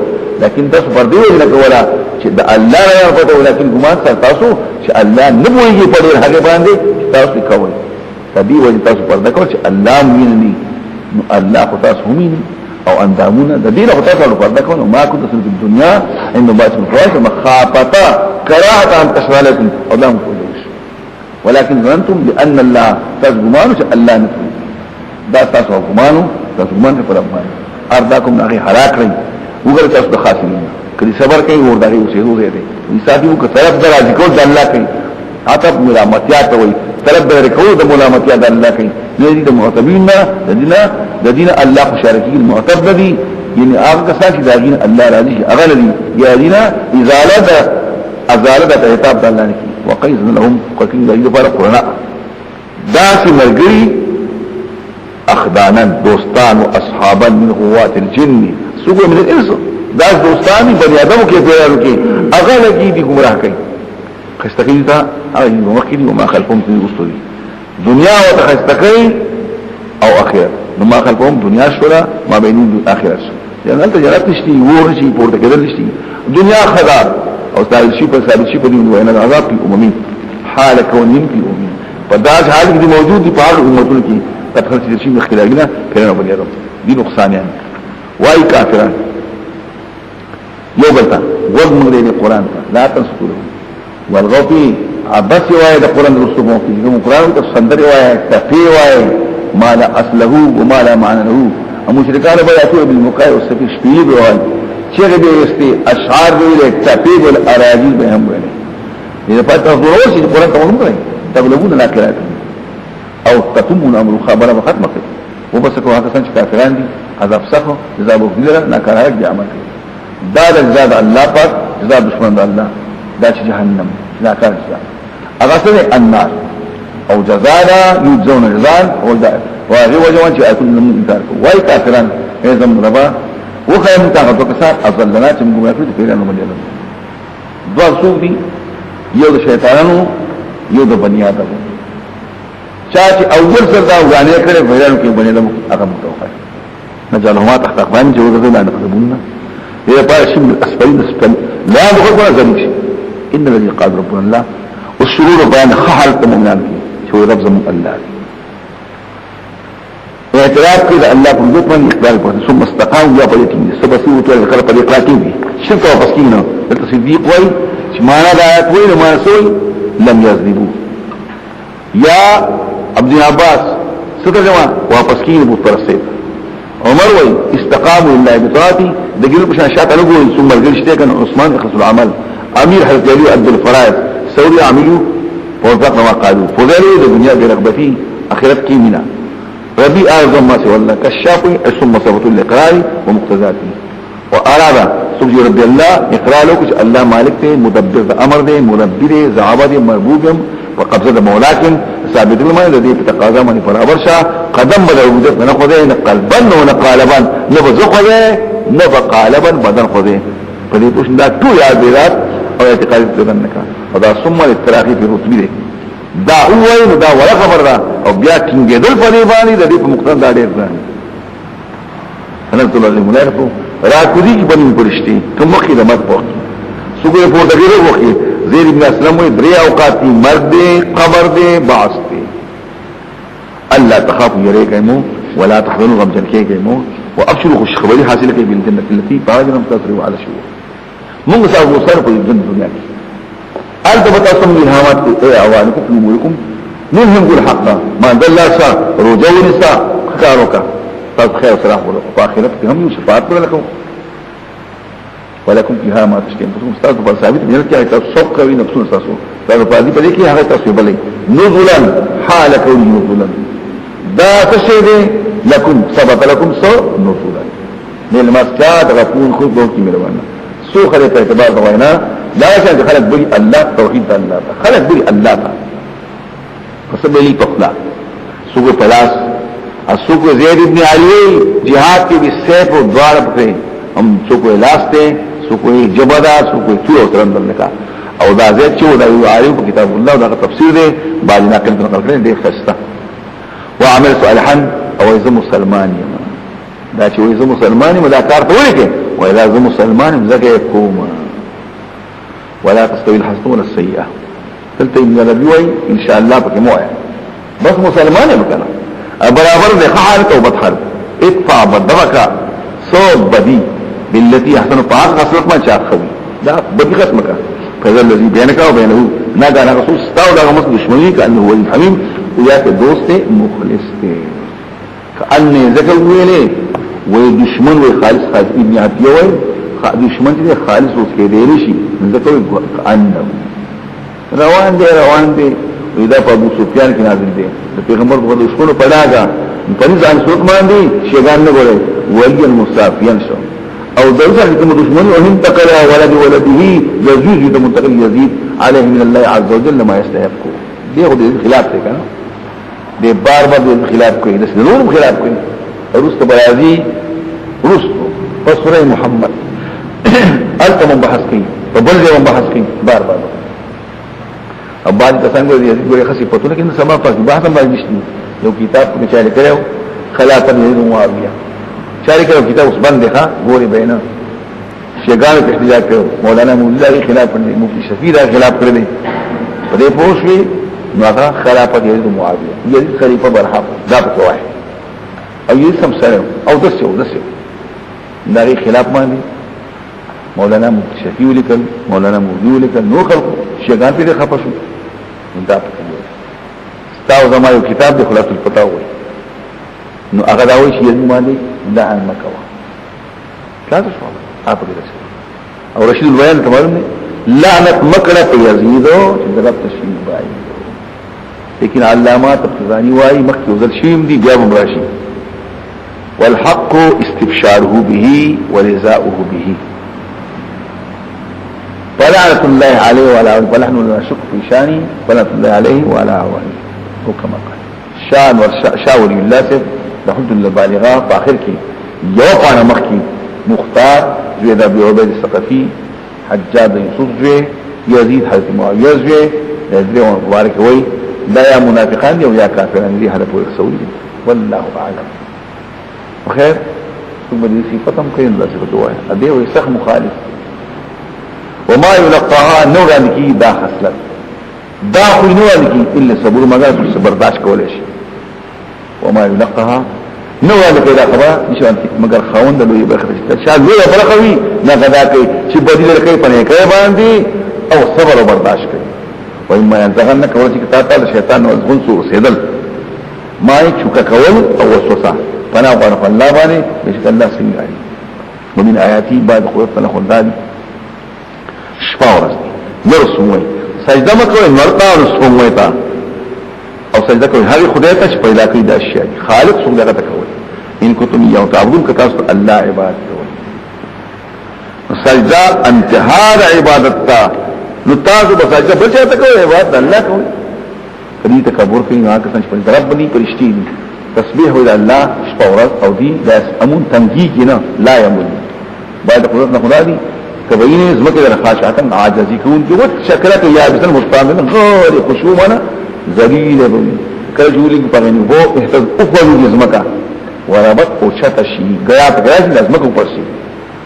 لكن تاسو پرده نه کوله چې د الله نه پټه ولکن ګمان تاسو چې الله نه وایي په دې هغه باندې تاسو کوئ د دې وجه تاسو پرده کوئ چې الله مين نو الله خو تاسو همين او اندامونه د دې له تاسو پرده کوئ ما كنت في الدنيا عند باس الفواحش مخافه كراهه ان تشرع لكم ولم كلش ولكن ظننتم بان الله تزغمان الله نفسه دا تاسو حکمانو تاسو ګمان پر باندې ارداکم ناغي هلاک کړی وګور تاسو د خاصین کله صبر کوي ور دغه اوسې روزه دي انسانيو کو طرف درازي کو د الله کوي عطب ملامتيات وي طرف درکو د ملامتيات د الله کوي دې د معتبرین د دین الله مشارکی المعتبر دي یعنی هغه کسان چې داګین الله راضي هغه لري یا دینا ازاله د عتاب د الله نه وقيز لهم قتل دې پر قرآن داس مرګري اخدانا دوستان او اصحابا من قوات الجن سوق من الانس داس دوستانی بني ادمو کې پیدا کوي هغه لګي دي گمراه کوي خستقین تا هغه موکلی وما خلقهم في الاصول دنیا او خستقین او اخرت نو ما خلقهم دنیا شورا ما بینهم اخرت يعني انت جرات نشتي ورشي پورته کېدل نشتي دنیا خدا او ثابت شي په ثابت شي په دې وینه عذاب په اممي حال كونهم في اممي فداج حال دې موجود دي په هغه امتونو کې تدخل شي اختلافنا کړه بني ادم دي نقصان يعني واي کافران یو بلتا وګ موږ دې قرآن لا تنسوا والغفي عبس واي د قرآن رسومو کې نو قرآن ته سندري واي تفي واي ما لا اصله وما لا معنى له مشرکان به یاتو بالمقای او سفی شپیلی بوال چیغه به استی اشعار ویل تفیب الاراجیل به هم ویل دې په تاسو ورو چې قرآن ته وګورئ تبلغون الاخرات او تتمون امر خبره ختمه کړي وبس کوه هغه څنګه کافران دي عذاب سخو عذاب وګړه ناکاره دي عمل کوي دا د زاد الله پاک زاد دشمن د الله دا چې جهنم ناکاره دي هغه سره النار او جزانا يجزون جزاء والدائر واغي وجوان چې اكل من انکار کو وای کافرن اعظم ربا وخیم تاغتو کسان افضلنا چې موږ کړو پیرانو باندې دوه څوک دي یو د شیطانانو یو د بنی آدم چا چې اول سره دا وانه کړي پیرانو کې بنی آدم هغه متوقع نجلهما تحت اقدام جوړ غوډه نه تقبلنا هي پاشم اسفلين اسفل لا بخبر ذلك ان الذي قال ربنا الله والشرور بيان خحل المؤمنان شو رب زم الله اعتراف كده الله بوجود من اقبال پر ثم استقاموا يا بلكم سبسوا تو الكلام پر اقرار کی شرک او بسکینه التصديق وای چې معنا دا کوئی ما سوی لم يذنبوا يا عبد عباس ستر جما واپس کی ابو پرسید عمر وای استقاموا لله بطاعتي دګل په شاته لګوي ثم الجلشته كان عثمان خص العمل امير حضرت علي عبد الفرائض سوري عملوا وفق ما قالوا فذلوا الدنيا برغبتي اخرت کی منا ربي اعظم ما سوى الله كالشافي ثم صفة الاقرار ومقتضاته واراد سبحانه ربي الله اقرار له كش الله مالك ته مدبر امر دے مربي دے زعابه دے مربوبم وقبضه مولاكم ثابت الماء الذي تقاضى من برابر شاه قدم بدل وجود نه خو دې قلبا ونقالبا نبذ خو دې نبقالبا بدن خو دې په دې پوښتنه دا ټول یادات او اعتقاد بدن نکا ودا ثم التراخي في رتبه دا اوای نو دا ولا خبر دا او بیا ټینګېدل په دې باندې د دې په مقتضا دا ډېر ځان انا ټول له ملایفو را کوي چې باندې پرشتي کوم مخې د مت پوښت سګو په دغه وخت زید ابن اسلم وی درې اوقات مرد قبر دې بعث دې الله تخافوا يريكمو ولا تحزنوا غم جنكيكمو وابشروا خوش خبري حاصله کې بالجنه التي بعدنا تصرف على شو موږ سره وصل په دنیا کې أنت بتأصم الهامات أعوانكم في أموركم منهم قول حقا ما دل الله سا رجو نساء خكاروك طب خير وسلام وآخرتك هم يشفاعات لكم ولكم فيها ما تشتين بسكم استاذ فالثابت من يلكي تصفق وي نفسون استاسو فهذا فهذه فليكي هذا تصفي بلي نزلا حال كوني نزلا دا تشهد لكم ثبت لكم سو نزلا من المسكات غفور خود بوكي ملوانا سو خلق اعتبار دوائنا لا يجب خلق بلي الله توحيد الله خلق بلي الله فسبلي تخلا سوق پلاس سوق زید ابن علی جہاد کے بھی سیف و دوار پکڑے ہم سوق لاستے سوق جبدا سوق چورو ترندل نکا او دا زید چو دا عالم په کتاب الله دا تفسیر دے بعد ناقل نقل کړي دې خسته وعمل صالحا او اذا مسلمان یما دا چې اذا مسلمان مدا کار ته ولیکي و اذا مسلمان زکه کوم ولا تستوي الحسنه ولا السيئه قلت ان النبي وي ان شاء الله بك موعد بس مسلمان مكانه برابر ده حال او بدحال ادفع بدرك صوب بدي بالتي احسن طاعت خاصه ما شاء خوي ده بدي خصمك فذا الذي بينك وبينه نادى على رسول استاو ده مسلم دشمني كانه هو الحميم وياك دوست مخلص کأنه ذکر ویلے وی دشمن وی خالص خالص ابن عطیه وی دشمن چې خالص اوس کې دی نشي ذکر کأنه روان دی وی دا په ابو سفیان کې نازل دی د پیغمبر په دشمنو پډاګه په ځان څوک باندې شیطان نه ګوري ولی المصافیان شو او دغه چې کوم دشمن او انتقل ولده يزيد منتقل يزيد عليه من الله عز وجل ما يستحق دیغه د خلاف ته کنه د بار د خلاف کوي د نور خلاف کوي ورست بیاضی ورست فسوره محمد التم بحث کوي په بل ځای بحث کوي بار ابان کسان ګوري یزید ګوري خاصه پته نه کینې سما په بحث باندې نشته یو کتاب په چاله کړو خلافت یزید معاویه چاري کړو کتاب اوس باندې ښا ګوري بینه شیګان په احتجاج کړو مولانا مولا خلاف کړی مفتی شفیع خلاف کړی په دې پوښوي نو هغه خلافت یزید معاویه یزید خلیفہ برحق دا په وای او یې سم سره او دسه دغه خلاف باندې مولانا مفتی شفیع لیکل مولانا موضوع لیکل نو خلق شیګان په خپه شو دا په کوي تاسو زما یو کتاب د خلاص الفتاوی نو هغه دا وایي چې یزید باندې دا ان مکوا تاسو شو اپ دې او رشید البیان تمام لعنت مکړه په یزید چې دغه تشریح وایي لیکن علامات ابتزانی وایي مخکې وزل شیم دي بیا مباشي والحق استبشاره به ورزاؤه به فلعنة الله عليه وعلى ونحن لا نشك في شانه فلعنة الله عليه وعلى عوانه وكما قال شان وشاوري الله سيف لحد البالغة فآخر كي يوقعنا مخي مختار زويد أبي عبيد الثقفي حجاب ينصوص زوي يزيد حضرت معاوية زوي يزيد مبارك وي لا يا منافقان يا كافران دي حدث ويخسوي والله أعلم وخير ثم دي صفتهم كين لا صفة واحد أديه ويسخ مخالف وما يلقاها نور لکی دا خصلت دا خو نور لکی الا صبر مگر برداشت کولای شي وما يلقاها نور لکی دا خبره نشي مگر خوند لوی برخه شاید وی برخوي نه غدا کوي چې بدیل کوي پنه کوي باندې او صبر او برداشت کوي وایما ينزغنك ورته کتاب شیطان او غنسو سیدل ما چوکا کول او وسوسه فنا غرف الله باندې بشک الله څنګه ومن آیاتی بعد قوت فنا خدای شپا ورځ ورسوي سجده مکوې ورته ورسوي تا او سجده کوي هغه خدای ته چې پیدا کړی د اشیاء خالق څنګه دغه کوي ان کوتم یو تعبدون کتا الله عبادت کوي سجده انتهاء عبادت تا نو تاسو به سجده بچا ته کوي عبادت الله کوي کدی تکبر کوي هغه څنګه چې رب بني پرشتي تسبیح وی الله شپا ورځ او دی داس امون تنګي کینا لا يمل بعد قدرت خدا دی کبینه زمکه در خاشعتن عاجزی کون کی وت شکلت یابسن مستعمل غیر خشومنا ذلیل بن کجولی پرنی وہ احتز افضل زمکه وربط او چتشی گیا په گیا چې زمکه پر شي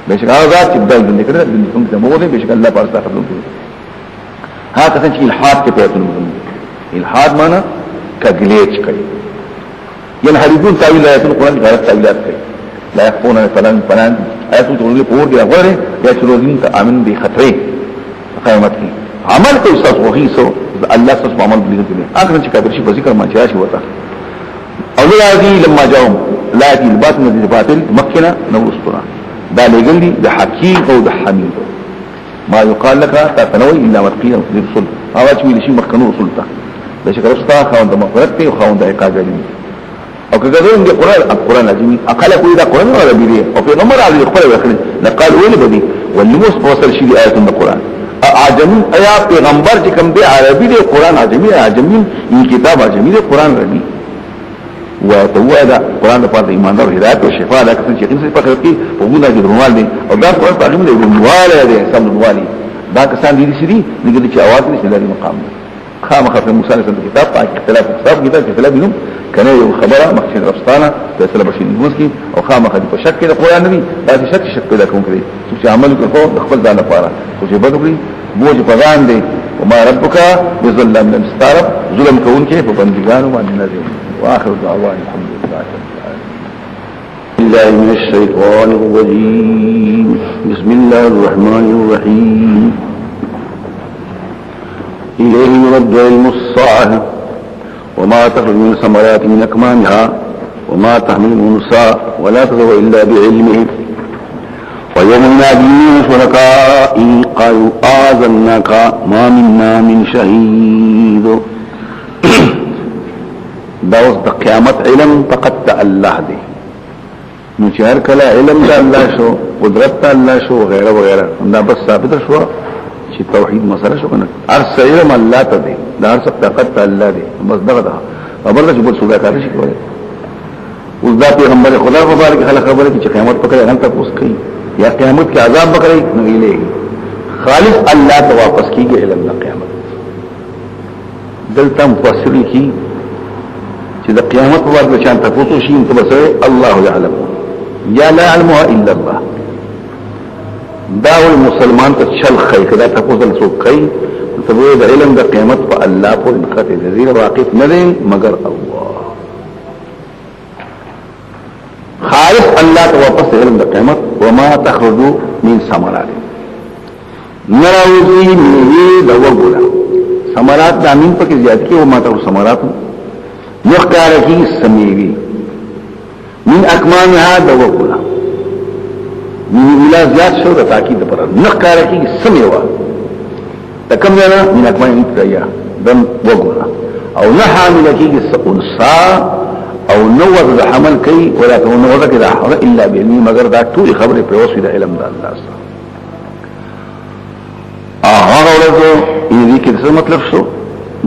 بشک آزاد چې دای دې کړه دې کوم ته مو دې بشک الله پر تاسو کوي ها کته چې الحاد کې پیدا الحاد معنا کګلیچ کوي ينحرفون تاويل آيات القرآن غير تاويلات كي لا يخفون فلان آيات تقول لي قوور دي أغوره يأتلوذين تأمن بخطره قيامت كي عمل كي استاذ وخيصو الله استاذ عمل بلغة دي آخر انشي كابر شي فذكر ما شاشي وطا أولا دي لما جاهم لا يأتي الباطل من الباطل مكنا نورستنا دا لقل دي دا حكيم أو دا حميد ما يقال لك تتنوي إلا مرقيا في الرسول هذا شوي لشي مكنو رسولتا دا شكرا رسولتا خاون دا مغفرتي وخاون دا عقاب علمي او که ګذون دي قران عجمي اقل کوئی دا قران ولا بيدي او پیغمبر علی خپل وکړي نقال ویل بدی ولموس فوصل شي آیات القران عجمي ایا پیغمبر چې کوم دی عربي دی قران عجمي این کتاب عجمي دی قران عربي وتو دا قران په پاره ایماندار هدایت او شفاء دا څنګه چې انسان په خپل کې په موږ د رومال دی او دا قران په اړه دی رومال دی سم رومالي دا کسان دي چې دي چې اواز نشي لري مقام خامخ في موسی علیه السلام کتاب پاک اختلاف کتاب اختلاف بینم کنه یو خبره مخکې ربستانه فیصله بشي نیوز کی او خامخ دي په شک کې د قران نبی دا شک پیدا کوم کړي چې عمل وکړو خپل ځان لپاره خو چې بدوي بوج پغان دي وما ربك بظلم للمستعرب ظلم كون کې په بندګانو باندې نه دي واخر دعوانا الحمد لله رب العالمين بالله من الشيطان الرجيم بسم الله الرحمن الرحيم إليه يرد علم الساعة وما تخرج من ثمرات من أكمامها وما تحمل انثى ولا تضع الا بعلمه ويوم يناديهم شركائي قالوا آذناك ما منا من شهيد. دا اوس د قیامت علم فقط د الله دی، نو چې هر کله علم د الله شو، قدرت د الله شو، وغیرہ وغیرہ، دا بس ثابت شو چې توحید مسله شو کنه. هر څه علم الله ته دی، دا هر څه طاقت د الله دی، بس دغه ده خبر ده چې بل څه کار شي کولای. اوس دا پیغمبر خدا مبارک خلک خبره چې قیامت پکې هغه ته پوس کوي یا قیامت کې عذاب وکړي نو ویلېږي خالص الله ته واپس کیږي علم د قیامت. دلته مفسر کی چې د قیامت په وخت کې شان تاسو شي انت بس الله يعلم یا لا علمها الا الله. دا مسلمان ته چل خی کدا تاسو له څوک کوي ته د علم د قیامت په الله په انقطاع ذریعہ واقف نه دی مگر الله. خالص الله ته واپس علم د قیامت. وما تخرج من ثمرات نراوزی میوی د وګولا ثمرات د امین په کې زیات کې وما تخرج ثمرات مخکار کی سمیوی من اکمانها د وګولا من ویلا زیات شو د تاکید پر مخکار کی سمیوا تکم نه من اکمانها یا دم وګولا او نه حامل کی انسا او نوض د حمل کوي ولا نوض کدا الا بعلم مگر دا ټول خبره په واسطه د علم د الله سره. هغه ورته دې کې څه مطلب شو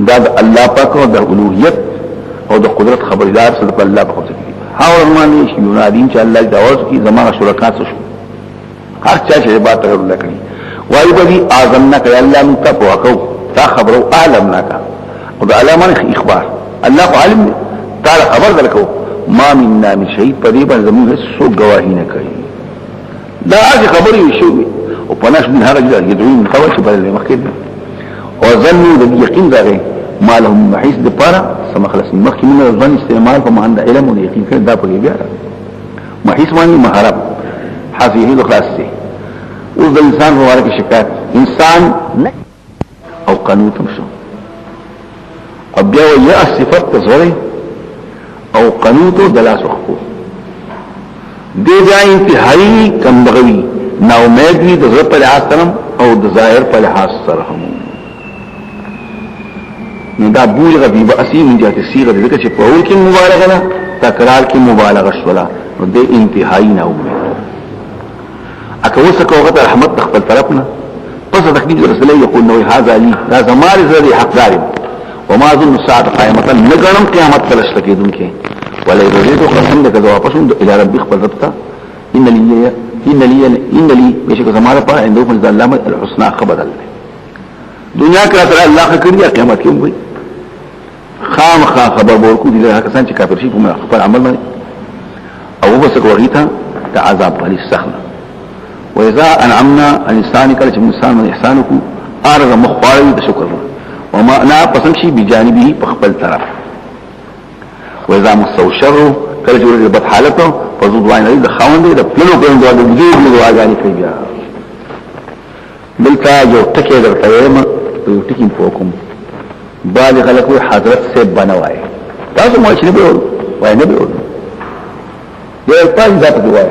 دا د الله پاک او د اولوہیت او د قدرت خبردار سره په الله په خصوص کې هاو معنی شي یونادین چې الله دعوت کی زمانہ شرکات شو هر چا چې عبادت الله کوي وای بدی اعظمنا کړه الله متقوا تا خبرو عالمنا کا او د علامه اخبار الله عالم تعالی خبر درکو ما مننا من شيء قريبا زمون سو گواهی نه کوي دا هغه خبرې شوې او پناش من هغه يدعون من خبر شبه المخکد او ظنوا د یقین دغه ما لهم محيث د پاره سم خلاص مخکې من ظن استعمال په معنی علم او یقین کړه دا په بیا محيث معنی محرم حافظه خلاص دي او د انسان مبارک شکایت انسان او قانون شو او بیا یا صفات تزوري او قنوتو دلاس وخفو دی جا انتہائی کم بغوی نا امید وی دزر پر لحاظ سرم او دظاہر پر لحاظ سرهم دا بولغ بی بأسی من جهت سیغه دکا چه پاول کی مبالغه نا تکرار کی مبالغه شولا نو دی انتہائی نا امید اکا وسکا وغتا رحمت تخبل طرفنا پس تقدیم رسول اللہ یقول نوی هذا لی دا زمار زردی حق دارم وما ظن الساعه قائمه نگرم قیامت تلش لکی دن کے ولا يريد قسم لك ذو واپس الى ربي خپل ربطه ان لي بشك زمانه په عنده فضل الله الحسنى خبر الله دنیا کې تر الله کړی قیامت کې وي خام خبر ورکو دي هغه کسان چې کافر شي په خپل عمل باندې او بس کوغیتا تعذاب علي السخنه واذا انعمنا الانسان کله چې انسان من احسانه ارغ مخواري شکر وما انا پسند شي بجانبه په خپل طرف وإذا مسو شر کله جوړه بد حالته فزو دوای نه د خوند د پلو په اندو د دې دواګانی کوي بیا بلکا یو ټکی درته یم یو ټکی پوکم بالغ لکو حضرت سے بنوای تاسو مو چې نه به وای نه به یو پاس ذات دوای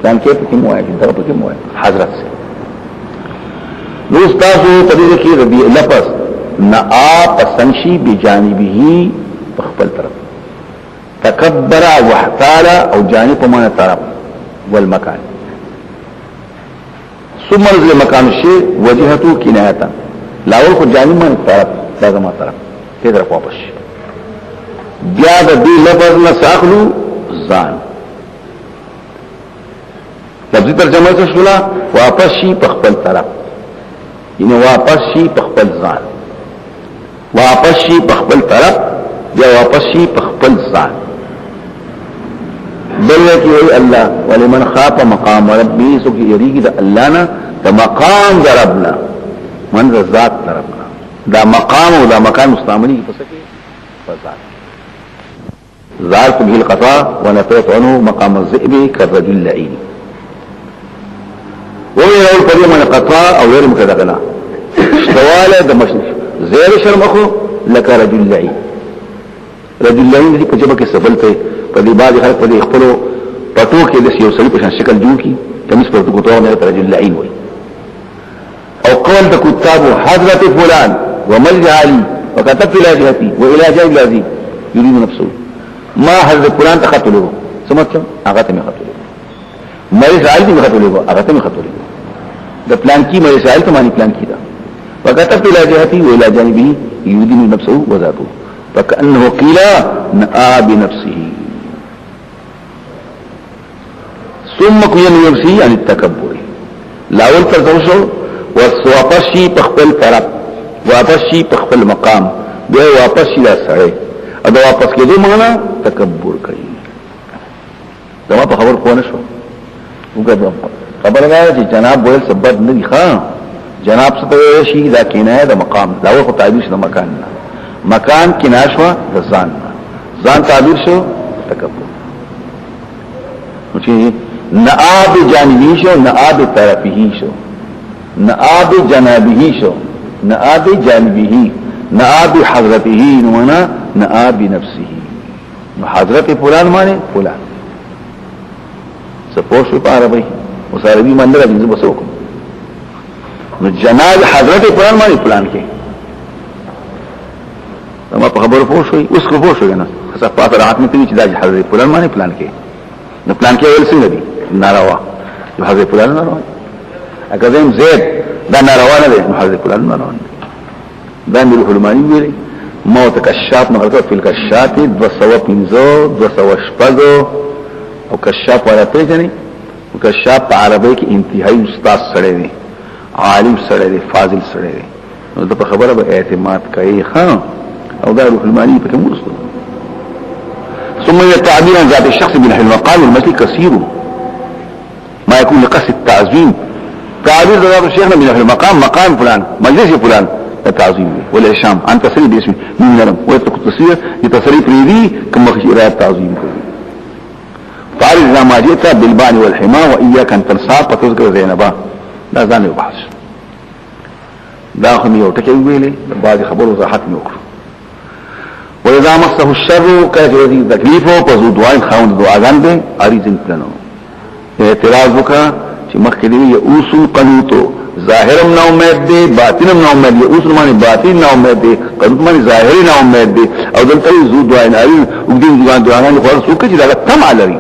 ځان کې په کوم وای دا په کوم وای حضرت سے نو تاسو په دې کې ربي لفظ نا پسنشي بجانبه خپل طرف تکبر واحتال او جانب معنی طرف والمکان ثم نزل مکان الشيء وجهته کنایتا لاول کو جانب معنی طرف داغه ما طرف کې در واپس بیا د دې لفظ نه ساخلو ځان لفظي ترجمه څه شولا واپس شي په خپل طرف ینه واپس شي په خپل ځان واپس شي په خپل طرف بیا واپس شي په خپل ځان بلکی وی اللہ ولمن خاف مقام ربی سوکی یریگی دا اللہ نا دا مقام دا ربنا من دا ذات دا ربنا دا مقام و دا مکان مستعملی کی پسکی فذات ذات به القطاع ونفیت عنه مقام الزئب كالرجل لعین وی اول فریم من قطاع او غیر مکدغنا اشتوالا دا مشنف زیر شرمخو لکا رجل لعین رجل لعین دی پجبه کی سبلتے په دې باندې خلک په دې خپل پټو کې د یو سړي په شان شکل جوړ کی کمیس پر کو تو نه رجل لعين وي او قول د کتاب حضرت فلان ومل علي وكتبت الى جهتي والى جهه الذي يريد نفسه ما حضرت فلان تقتلوا څه مطلب هغه ته قتلوا مریض عالم ته قتلوا هغه ته قتلوا د پلان کی مریض عالم ته معنی پلان کی دا وكتبت الى جهتي والى جانبه يريد نفسه وذاته فكانه قيل نآ بنفسه ثم كين نفسه عن التكبر لاول ترزوشو واپس شي په خپل طرف واپس شي په خپل مقام بیا واپس شي لا سره دا واپس کېدو معنا تکبر کوي دا په خبر کو نه شو وګورئ خبر راځي چې جناب ویل سبب نه دی ښا جناب څه شي دا کنایه د مقام دا وو تعبیر د مکان نه مکان کنایه شو د ځان تعبیر شو تکبر چې نآب جانبی شو نآب طرفی شو نآب جنابه شو نآب جانبه نآب حضرته نونا نآب نفسه نو حضرت فلان مانے فلان سپوش پا عربی اس عربی ماندر ابنز بسوکم نو جناب حضرت فلان مانے فلان کے اما پا خبر پوش ہوئی اس کو پوش ہوئی نا خصف پاس رعات میں تیوی چی دا حضرت فلان مانے فلان کے نو فلان کے اول سنگ دی ناروا جو حضرت فلان ناروا اکذیم زید دا ناروانه ده محرز فلان ناروانه ده دا میرو حلمانی ویلی موت کشاف نغلقات فی الکشاف 215 216 او کشاف والا پیجنی او کشاف پا عربی کی انتہائی استاذ سڑے ده عالم سڑے ده فاضل سڑے ده نو دا پا خبره با اعتماد کئی خان او دا روح المانی پا کم رسل ثم التعبير عن ذات الشخص بنحو المقام والمثل كثير ما يكون لقصد التعظيم تعبير ذات الشيخ من نحو المقام مقام فلان مجلس فلان التعظيم والإشام عن تصريف باسم من نرم ويترك التصريف لتصريف ريدي كما خش إرادة التعظيم تعرض إذا ما جئت بالبان والحمام وإياك أن تنصاب فتذكر زينبا لا زاني وبحث داخل يوتك يويلي بعد خبر وضاحات يوكر وإذا مصه الشر كانت يزيد تكليفه فزو دعاء خاون دعاء ذنبه عريض انتلنه اعتراض بك چې مخکې دی یؤوس قنوت ظاهرم نه امید دی باطنم نه امید دی یؤوس معنی باطن نه امید دی قنوت معنی ظاهری نه امید دی او دلته زو دعا نه لري وګدین دعا نه خو څوک چې دا تم علري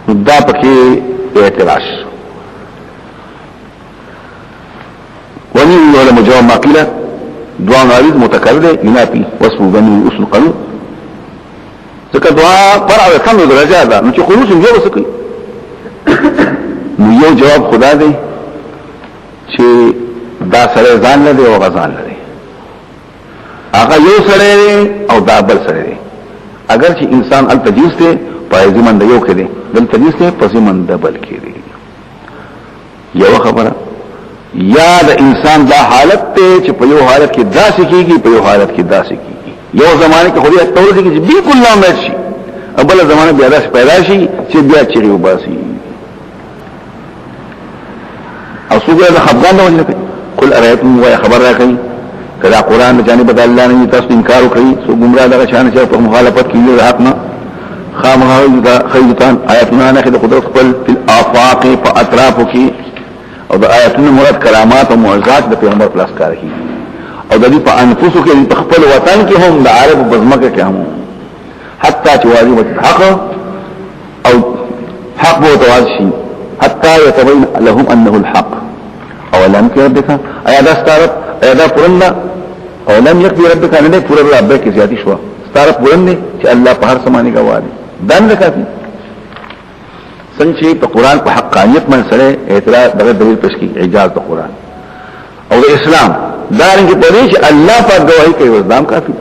دا پکې اعتراض وني ولا مجاوب ما قيل دعاء عريض متكرر ينافي وصفه بني يؤوس القنوت ځکه دعا فرع او کم درجه ده نو چې خلوص یې وسکي نو یو جواب خدا دی چې دا سره ځان نه دی او غزان نه دی هغه یو سره او دا بل سره دی اگر چې انسان التجیز ته پایزمن دی یو کې دی بل تجیز ته پسمن دی بل کې دی یو خبره یا د انسان دا حالت ته چې په یو حالت کې داسې کیږي په یو حالت کې داسې کیږي یو زمانه کې خوري تور دي چې بالکل نه مېد شي ابل زمانه بیا داس پیدا شي چې بیا چیرې وباسي او څوګه د خفقان نه وجه قل ارایتم و خبر راکړي کله قران د جانب د الله نه تاسو انکار وکړي سو ګمرا دغه شان چې په مخالفت کې حق نه خامخا دا خیرتان آیاتنا نه د قدرت خپل په افاق په اطرافو کې او د آیاتونو مراد کرامات او معجزات د پیغمبر پلاس کار کوي او د دې په انفسو کې په خپل وطن کې هم د عرب بزمکه کې هم حتی چې واجب الحق او حق وو تواشي حتى يتبين لهم انه الحق او لم يربك ايا دا ستارت ايا دا پرنده او لم يكفي ربك ان نه پورا رب کې زیاتی شو ستارت پرنده چې الله په هر سمانه گواهی دند کافي څنګه په قران په حقانيت من سره اعتراض دغه دلیل پېښ کی اعجاز د قران او د اسلام دارنګ په دې چې الله په گواہی کوي وزدام کافي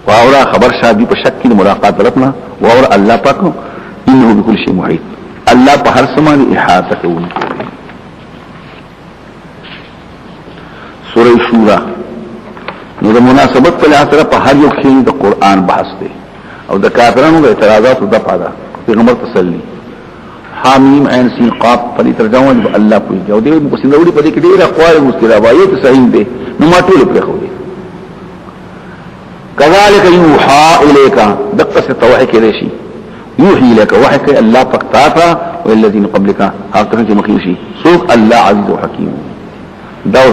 واورا خبر شادي په شک کې ملاقات راتنا واورا الله پاک انه بكل شيء محيط الله په هر سمانه احاطه کوي سورہ شورى نو د مناسبت په لحاظ په هر یو کې د قران بحث دی او د کافرانو د اعتراضات او دفع ده پیغمبر تسلی حامیم عین سین قاف په ترجمه د الله په جو دی مسلمانو په دې کې ډیره اقوال مستلابایت صحیح دي نو ما ټول پرې خو دي كذلك يوحى اليك دقه توحي کې شي يوحي اليك وحي کې الله پکتا والذين قبلك هغه چې مخيشي سوق الله عزيز وحكيم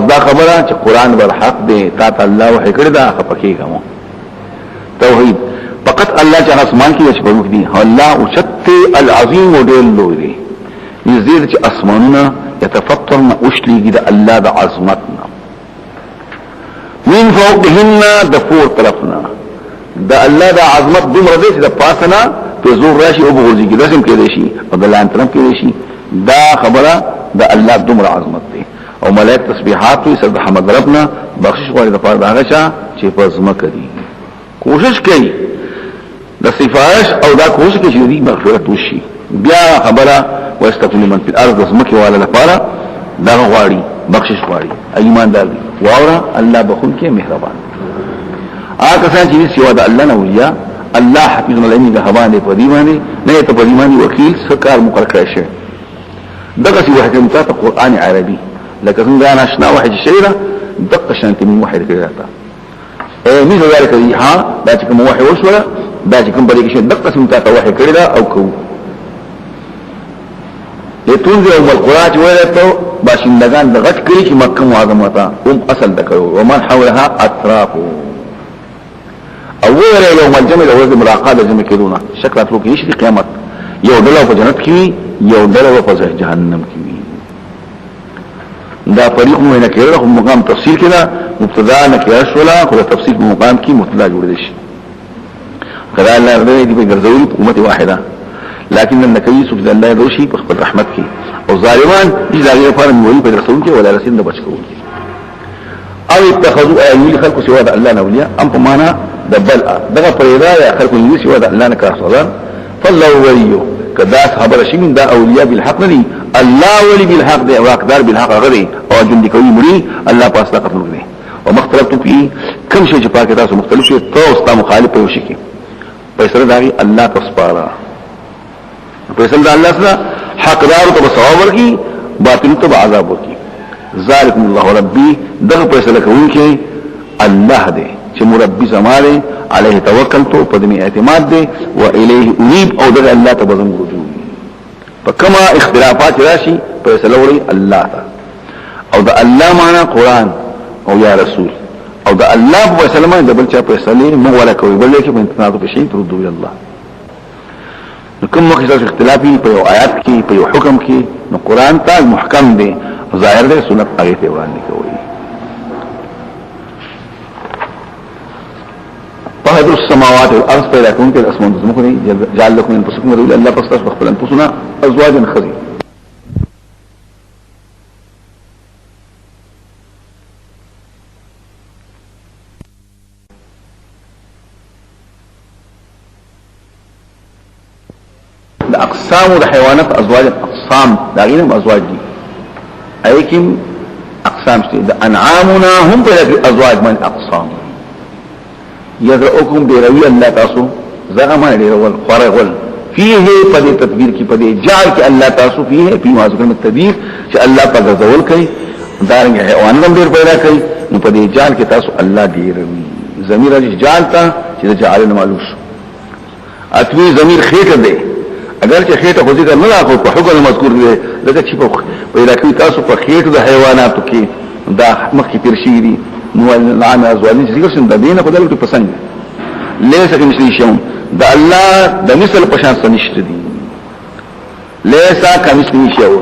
دا خبره چې قران بر حق دی تا الله وحي کړی دا خپکه کوم توحید فقط الله چې اسمان کې چې په مخ دي الله او شت العظیم ودل لوی يزيد چې اسمانونه يتفطرن اشليږي د الله د عظمتنا من فوقهن د فور طرفنا د الله د عظمت دومره دی چې د پاسنا په زور راشي او بغوزيږي لازم کې دی شي او د لان طرف کې دی شي دا خبره د الله دومره عظمت دی او ملائک تسبيحات وي سبح حمد ربنا بخشش غواړي د پاره داغه چې په زمکه دي کوشش کوي د سفارش او دا کوشش کوي چې دې مغفرت وشي بیا خبره واستغفر لمن في الارض زمکه والا لپاره دا غواړي بخشش غواړي ایماندار دي واورا الله بخون کې مهربان آګه څنګه چې سیوا د الله نه ویا الله حفظ العلم د هوانه په دی باندې نه ته په دی باندې وکیل سکار مقرر کړی شه دغه سی وحکم ته قرآن عربي لکه څنګه انا اشنا واحد شيره دقه شانت من واحد کړی تا مثل ذلك ها دا چې کوم واحد وشوله دا چې کوم بلې کې دقه سم ته واحد کړی دا او کو لتنذر ام القرى ولته باشندگان د غټ کړي چې مکه معظمه تا هم اصل دکړو ومن حولها اطرافو اول يوم الجمع اول ملاقات جمع کېدونه شکل اتلو کې شي قیامت یو ډله په جنت کې یو ډله په جهنم کې دا فريق مو نه کېره هم مقام تفصیل کړه مبتدا نه کېره شولا خو تفصیل په مقام کې مبتدا جوړ دي شي کله الله دې په ګرځولي امه واحده لكن النبي سبحانه الله دوشي په خپل رحمت کې او ظالمان دې ځای لپاره موي په رسول کې ولا رسول نه بچو او اتخذوا ايل خلق سوى الله الاولياء ام معنا دبل دغه پیدا یا خلق یې سوى الله نه کار صدر فالله ولي کدا خبر شي من دا اولیاء بالحق ندي الله ولي بالحق دی او اقدار بالحق غدي او جند کوي مري الله پاس لا قتل دي ومختلفتم فيه كم شيء پاک تاسو مختلف شي تو مخالف په شي کې پیسې داغي الله تسپارا پیسې د الله سره حقدار ته ثواب ورکي باطل ته عذاب ورکي ذالک الله ربي دغه پیسې لکونکي الله دې چې مربي زماره عليه توکلت په دې اعتماد دې و الیه انيب او دغه الله ته بزم رجوع فكما اختلافات راشي پیسې لوري الله ته او د الله معنا قران او یا رسول او د الله په سلامه د بل چا پیسې مو ولا کوي بل کې په انتناظ په شي تردو الى الله کوم مخصوص اختلافي په آیات کې په حکم کې نو قران ته محکم دی ظاهر دی سنت هغه ته وړاندې کوي فهدر السماوات والارض پیدا کوم کې اسمان زموږ دی جعل لكم انفسكم ذل الله پس تاسو خپل انفسنا ازواجا خزي اقسام د حیوانات ازواج اقسام دا غیر ازواج دي ايکم اقسام شته د انعامنا هم په ازواج من اقسام يذرؤكم بروي الله تاسو زغه ما لري ول خرغل فيه په تدبیر کې په جعل کې الله تاسو فيه په مازګر التدبیر چې الله په غزول کوي دارنګ حیوانات هم ډیر پیدا کوي نو په جعل کې تاسو الله ډیر ضمیر جعل تا چې جعلنا معلوش اتوی ضمیر خېټه دی اگر چې خېټه خو ذکر نه راغو په حکم مذکور دی لکه چې په پیدا کوي تاسو په خېټه د حیواناتو کې دا مخکې تیر شي دي نو العام ازواجین چې ذکر شند دینه خدای له پسند لیسه کې نشي شوم د الله د مثل پشان سنشت دي لیسه کمثلی شو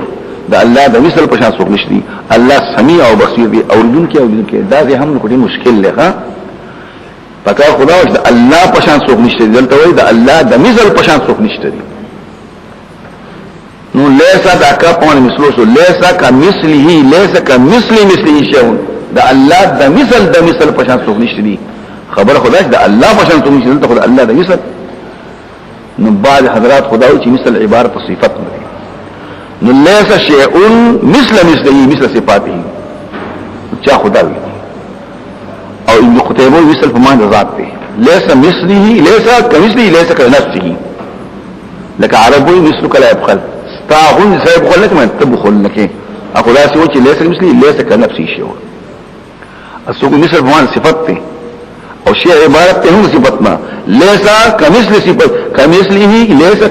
د الله د مثل پشان څوک نشي الله سمیع او بصیر دی اوریدون کې دا زه هم کوټي مشکل لغه پکا خدا د الله پشان څوک نشي دلته وای د الله د مثل پشان څوک نشي نو لیسا دا کا پون مثلو شو لیسا کا مثله لیسا کا مثله شون دا الله دا مثل پشان څوک نشته دي خبر خدای دا الله پشان څوک نشته ته خدای الله دا مثل نو بعض حضرات خدای چې مثل عبارت صفت نه نو لیسا شیء مثل صفاته چا خدای او ابن قتيبه مثل په معنی ذات دی لیسا مثله لیسا کمثله لیسا کنفسه لك عربي مثلك لا يبخل تاغون سيبخل لك ما تبخل لك اقول لا سوى ليس مثلي ليس كنفسي شيء السوق مثل بمان صفته او شی عبارت ته هم صفتنا لیسا کمثل صفت کمثله لیسا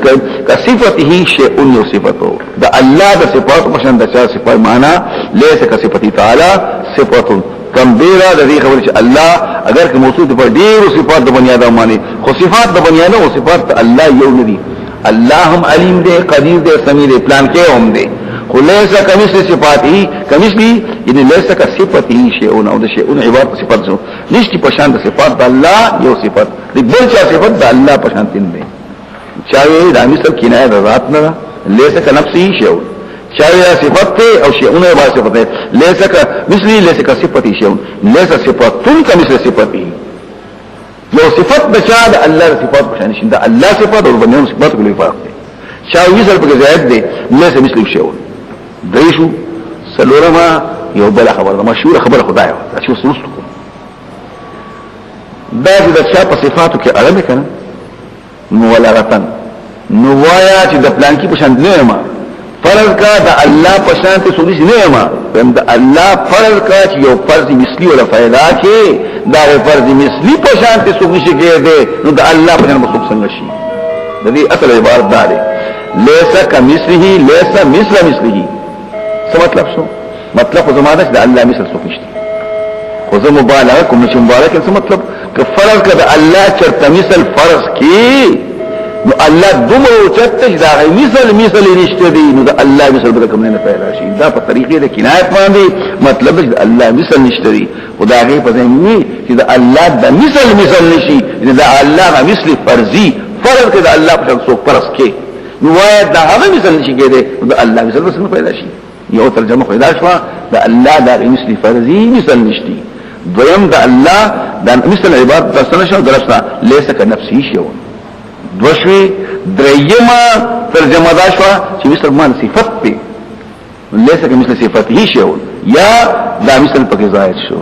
کصفته شیء یو صفتو دا الله د صفات مشان د چا صفات معنا لیسا کصفته تعالی صفات کم بیره د دې خبره چې الله اگر که موصوف په ډیرو صفات د بنی آدم باندې خو صفات د بنی آدم او صفات الله یو ندي الله هم علیم دی قدیر دی سمیع دی پلان کې هم دی خو لیسا کمثل صفاته کمثلی یعنی لیسا کصفته شیء او د شیء عبارت صفات شو نشتی پشان د صفات د الله یو صفات دی بل چا صفات د الله پشان تین دی چاوی دا مثل کنایه د ذات نه لیسا کنفسه شیء چاوی صفات ته او شیءونه عبارت صفات ده لیسا کمثلی لیسا کصفته شیء لیسا صفاتون کمثل صفاته یو صفات د چا د الله صفات پشان شي د الله صفات او بنیان صفات کله فرق دی چاوی مثل په زائد دی لیسا مثل شیء دیشو سلورما یو بل خبر ده مشهور خبر خدای دا چې وسوسته دا د چا په صفاتو کې علم کنه نو ولغتن نو وایا چې د پلان کې پشان نه ما فرض کا د الله پشان ته سولې نه ما د الله فرض کا چې یو فرض مثلی ولا فائدہ کې دا فرض مثلی پشان ته سولې شي کې نو د الله پشان مسوب څنګه شي د دې اصل عبارت دا ده لیسا کمثله لیسا مثل مثله څه مطلب شو مطلب خو زمانه د الله مثل څوک نشته خو زه مبالغه کوم چې مبالغه څه مطلب که فرض کړه الله چرته مثل فرض کی نو الله دومره چرته دا مثل نشته دی نو د الله مثل به کوم نه پیدا شي دا په طریقې د کنایت باندې مطلب د الله مثل نشته دی خدای په ځینې چې د الله د مثل نشي د الله مثل فرضي فرض کړه د الله په څوک فرض کی نو وای دا هغه مثل نشي کېده د الله مثل څنګه پیدا شي یو ترجمه خو دا شو د الله د مثل فرضي مثل نشتی دویم د الله د مثل عبادت د سنه شو درسته ليس كنفسي شو دوشوي دريمه ترجمه دا شو چې مثل مان صفت دی ليس كمثل صفته شو یا دا مثل پکې ظاهر شو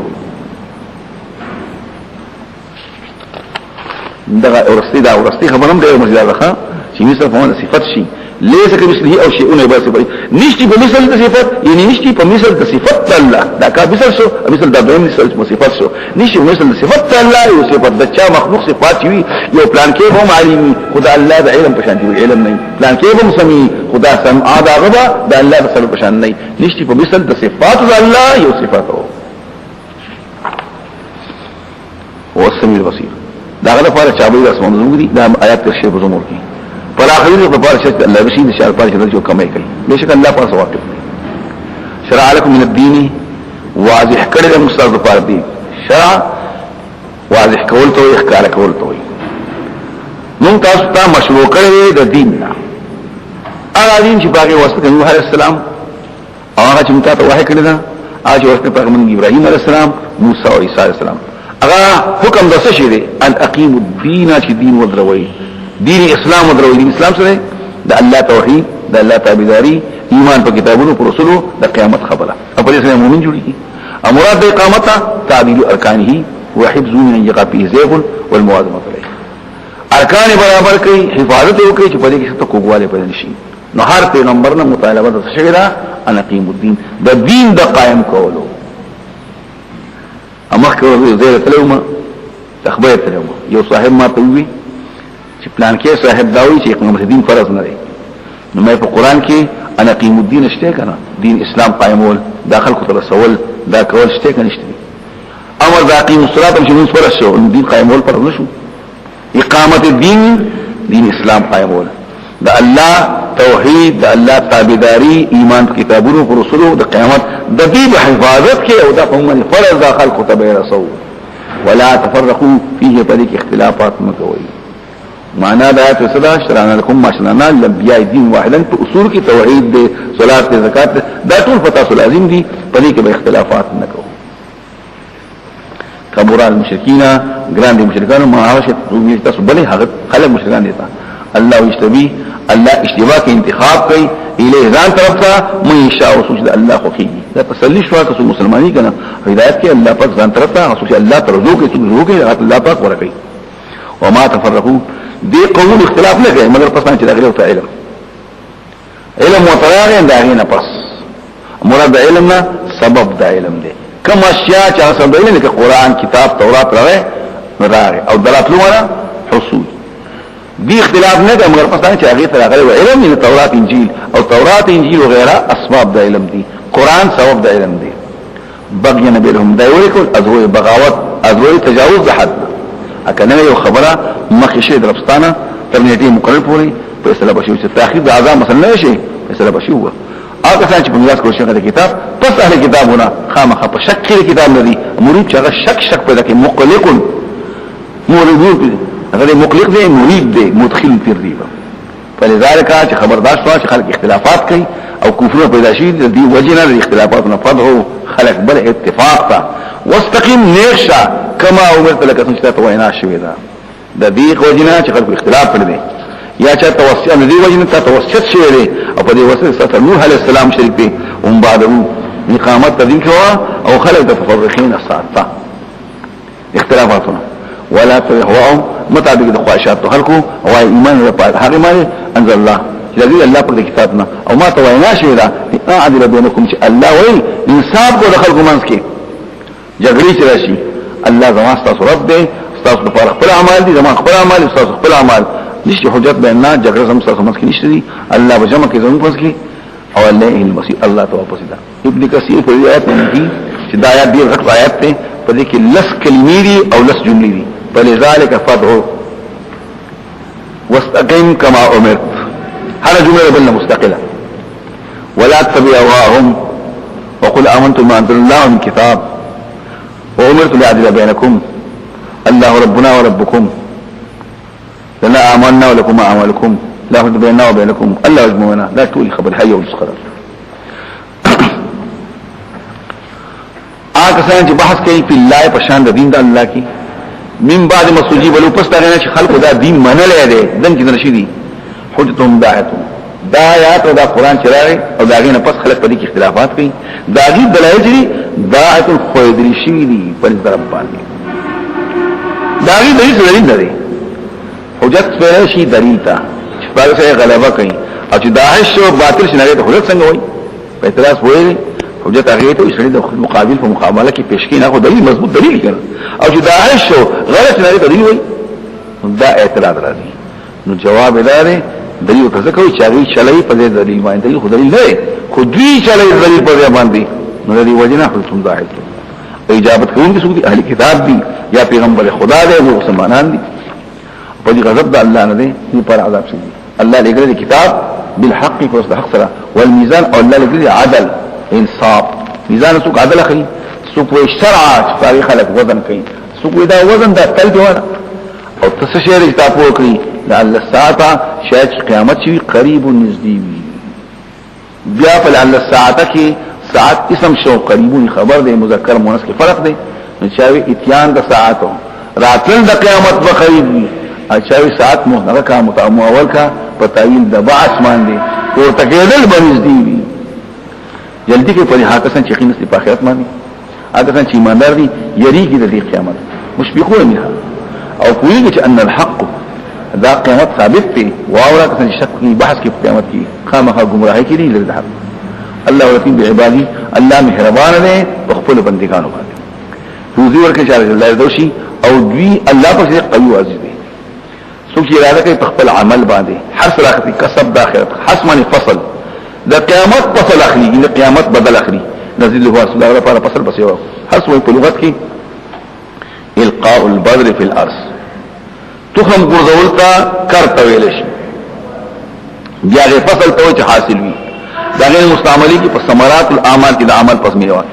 دغه ورستي خبرم دی مزیدار راخه چې مثل فهم صفت شي ليس كمثله او شيء عبارت صفات نشتي بمثل صفات يعني نشتي بمثل صفات الله دا کا مثل شو مثل دا دویم مثل صفات شو نشتي بمثل صفات الله او صفات د چا مخلوق صفات وي یو پلان کې هم عالم خدا الله د علم پشان دی علم نه پلان کې هم سمي خدا سمع دا غبا د الله د سره پشان نه نشتي بمثل د صفات الله یو صفاتو هو السميع البصير دا غره فار چا به اسمن زمري دا آیات کې شی بزمور کې پر اخرین په بار شت الله بشي د شار پاره چې کمای کوي بشک الله پاس واقف دی شرع لكم من الدين واضح کړه د مستعد پر دی شرع واضح کول ته اخکار کول ته مون تاسو ته مشروع کړی د دین نه هغه دین چې باغی واسطه نوح علیہ السلام هغه چې متاته وحی کړی دا هغه واسطه پیغمبر ابراهیم علیہ السلام موسی او عیسی علیہ السلام هغه حکم د څه شی دی ان اقیموا الدین چې دین ودروي دین اسلام ودروي دین اسلام سره د الله توحید د الله تابعداري ایمان په کتابونو پر رسولو د قیامت خبره په دې سره مؤمن جوړیږي امراد د اقامت تعدیل ارکانه وحفظ من يقع فيه زيغ والمواظبه عليه ارکان برابر کوي حفاظت وکړي چې په دې کې څه کوواله پیدا نشي نو هر پیغمبر نه مطالبه د شګرا ان اقیم الدین د دین د قائم کولو امخ کوي زه تلومه تخبیر تلومه یو صاحب ما توي چې پلان کې صاحب داوي چې اقامت دین فرض نه دی نو مې په قران کې انا قیم الدین شته کنه دین اسلام قائمول داخل کو رسول دا کول شته کنه شته امر دا قیم الصلاه چې موږ فرض شو دین قائمول پر نشو اقامت الدین دین اسلام قائمول دا الله توحید دا الله تابعداري ایمان کتابونو پر رسولو د قیامت د دې حفاظت کې او دا په فرض داخل کو تبع رسول ولا تفرقوا فيه فلك اختلافات مکوئ معنا دا ته صدا شرعنا لكم ما شرعنا لانبياء دين واحدا په اصول کې توحید دي صلات دي زکات دا ټول فتاصل لازم دي په دې کې به اختلافات نکو کبر المشرکین ګران دي مشرکان ما هاوشه تاسو بلې هغه خلک مشرکان دي الله یشتبی الله اشتباه کې انتخاب کوي الیه ځان طرف ته من شاء او سوچ الله خو کوي دا تسلی شو تاسو مسلمانۍ کنه هدایت کې الله پاک ځان طرف ته سوچ الله ترجو کې ترجو کې الله پاک ورکړي وما تفرقوا دي قول اختلاف نه کوي مگر پس نه چې داخله او علم علم متراغ دا غینه پس مراد علمنا سبب دا علم دی کوم اشیاء چې سبب علم کې قران کتاب تورات راغی راغ او دراتلو ولا حصول دی اختلاف نه ده مگر پس نه چې هغه تر هغه علم نه تورات انجیل او تورات انجیل وغيرها اسباب د علم دي قران سبب د علم دي بغي نه بينهم دا ویل کول ازوی بغاوت ازوی تجاوز د حد اکنه یو خبره مخشه درپستانه تر نیټه مقرر پوری په اصطلاح بشو چې تاخير د اعظم مثلا نه شي په اصطلاح بشو هو هغه څنګه چې په میراث کوشش کوي کتاب پس اهل کتابونه خامخه په شک کې کتاب لري مرید چې هغه شک پیدا کوي مقلق مريدون هغه مقلق دی مرید دی مدخل فی الريبه فلذلك چې خبردار شو چې خلک اختلافات کوي او کفر پیدا شي دی وجنه د اختلافات نه فضحو خلق بل اتفاق تا واستقم نيشا كما امرت لك څنګه ته وینا شوې ده د دې وجنه چې خلک اختلاف کړي یا چې توسع د دې وجنه ته توسط شوې ده او په دې وسیله نوح علیه السلام شریک دی هم بعده اقامت تدین کوا او خلق د تفرقین اساطا اختلافاتنا ولا تهواهم مطابق د خواهشات خلقو او ایمان لپاره هغه ما انزل الله الذي الله پر کتابنا او ما تو وینا شوی دا اعدل بینکم چې الله وی انصاف کو دخل کو منځ کې جګړې چې راشي الله زما تاسو رب دې تاسو په خپل اعمال دي زما خپل اعمال تاسو خپل اعمال نشته حجت بیننا جګړه زما تاسو منځ کې نشته دي الله بجمع کې زموږ منځ کې او الله المسيح الله تو واپس دا ابن کثیر په آیات کې چې دا آیات دی غټ آیات ته په دې کې لس کلمې دي او لس جملې دي فلذلك فادعوا واستقم كما امرت هذا جملة بلنا مستقلة ولا تتبع أهواءهم وقل آمنت ما أنزل الله من كتاب وأمرت لأعدل بينكم الله ربنا وربكم لنا أعمالنا ولكم أعمالكم لا فرق بيننا وبينكم الله يجمعنا لا تقولي خبر حي والسخرة آکسان چې بحث کوي په الله په شان د دین د الله کې من بعد ما سجيب له پس دا نه چې خلق دا دین منلې ده دن کې نشي حجتهم داعتهم دا آیات او دا قرآن چراغی او دا غینه پس خلق پا دی کی اختلافات کئی دا غی دلائل جری داعت الخویدری شوی دی پنز در ربان دی دا غی دلیل دلیل حجت پیرشی دلیل تا چپاگ سے غلبہ کئی او چی داعش و باطل شنگی تا حجت سنگ ہوئی پا اعتراض ہوئی دی حجت آگئی تا اسلی دا مقابل پا مقابلہ کی پیشکی ناکو دلیل مضبوط دلیل کرن او چی داعش و غلط شنگی تا دلیل ہوئی دا اعتراض را دی نو جواب اداره دلیل ته ځکه چې هغه چلای په دې دلیل باندې دلیل خو دلیل نه خو دوی چلای دلیل په دې باندې نو دې وجنه حکم ظاهر ته اجابت کوونکي څوک دي اهل کتاب دي یا پیغمبر خدا دی او مسلمانان دي په دې غضب د الله نه دي پر عذاب شي الله لګره کتاب بالحق فوسط حق سره والميزان او الله لګره عدل انصاف ميزان څوک عدل اخلي څوک شرع تاریخ خلق وزن کوي څوک دا وزن دا تل دی او تسشیر کتاب وکړي لعل الساعه شاید قیامت شي قریب نزدې وي بیا په لعل الساعه کې ساعت اسم شو قریبون خبر دی مذکر مؤنث کې فرق دی چاوي اتيان د ساعتو راتل د قیامت به قریب وي چاوي ساعت مهنه کا متأول کا په تعین د بعث باندې او تکیدل بنزدې وي جلدی کې په هغه څنګه چې قیمت په آخرت باندې هغه څنګه چې ایماندار دي یریږي د قیامت مشفقون منها او کوي چې ان الحق دا قیامت ثابت دی واورا کسان شک کی بحث کی قیامت کی خامخا گمراهی کی دی لري الله ولکن بعبادی الله مهربان دی خپل بندگانو باندې روزي ورکه چې الله دوشي او دوی الله په قوي عزیز دی څوک چې اراده کوي خپل عمل باندې حرف راخي کسب د اخرت حسمن فصل دا قیامت فصل اخلي د قیامت بدل اخلي نزل له رسول الله لپاره فصل بس یو حسب په لغت کې القاء البذر في الارض تخم ګرځولتا کرته ویل شي بیا غي فصل ته چې حاصل وي دا غیر مستعملي کې په ثمرات الاعمال کې د عمل پس میوه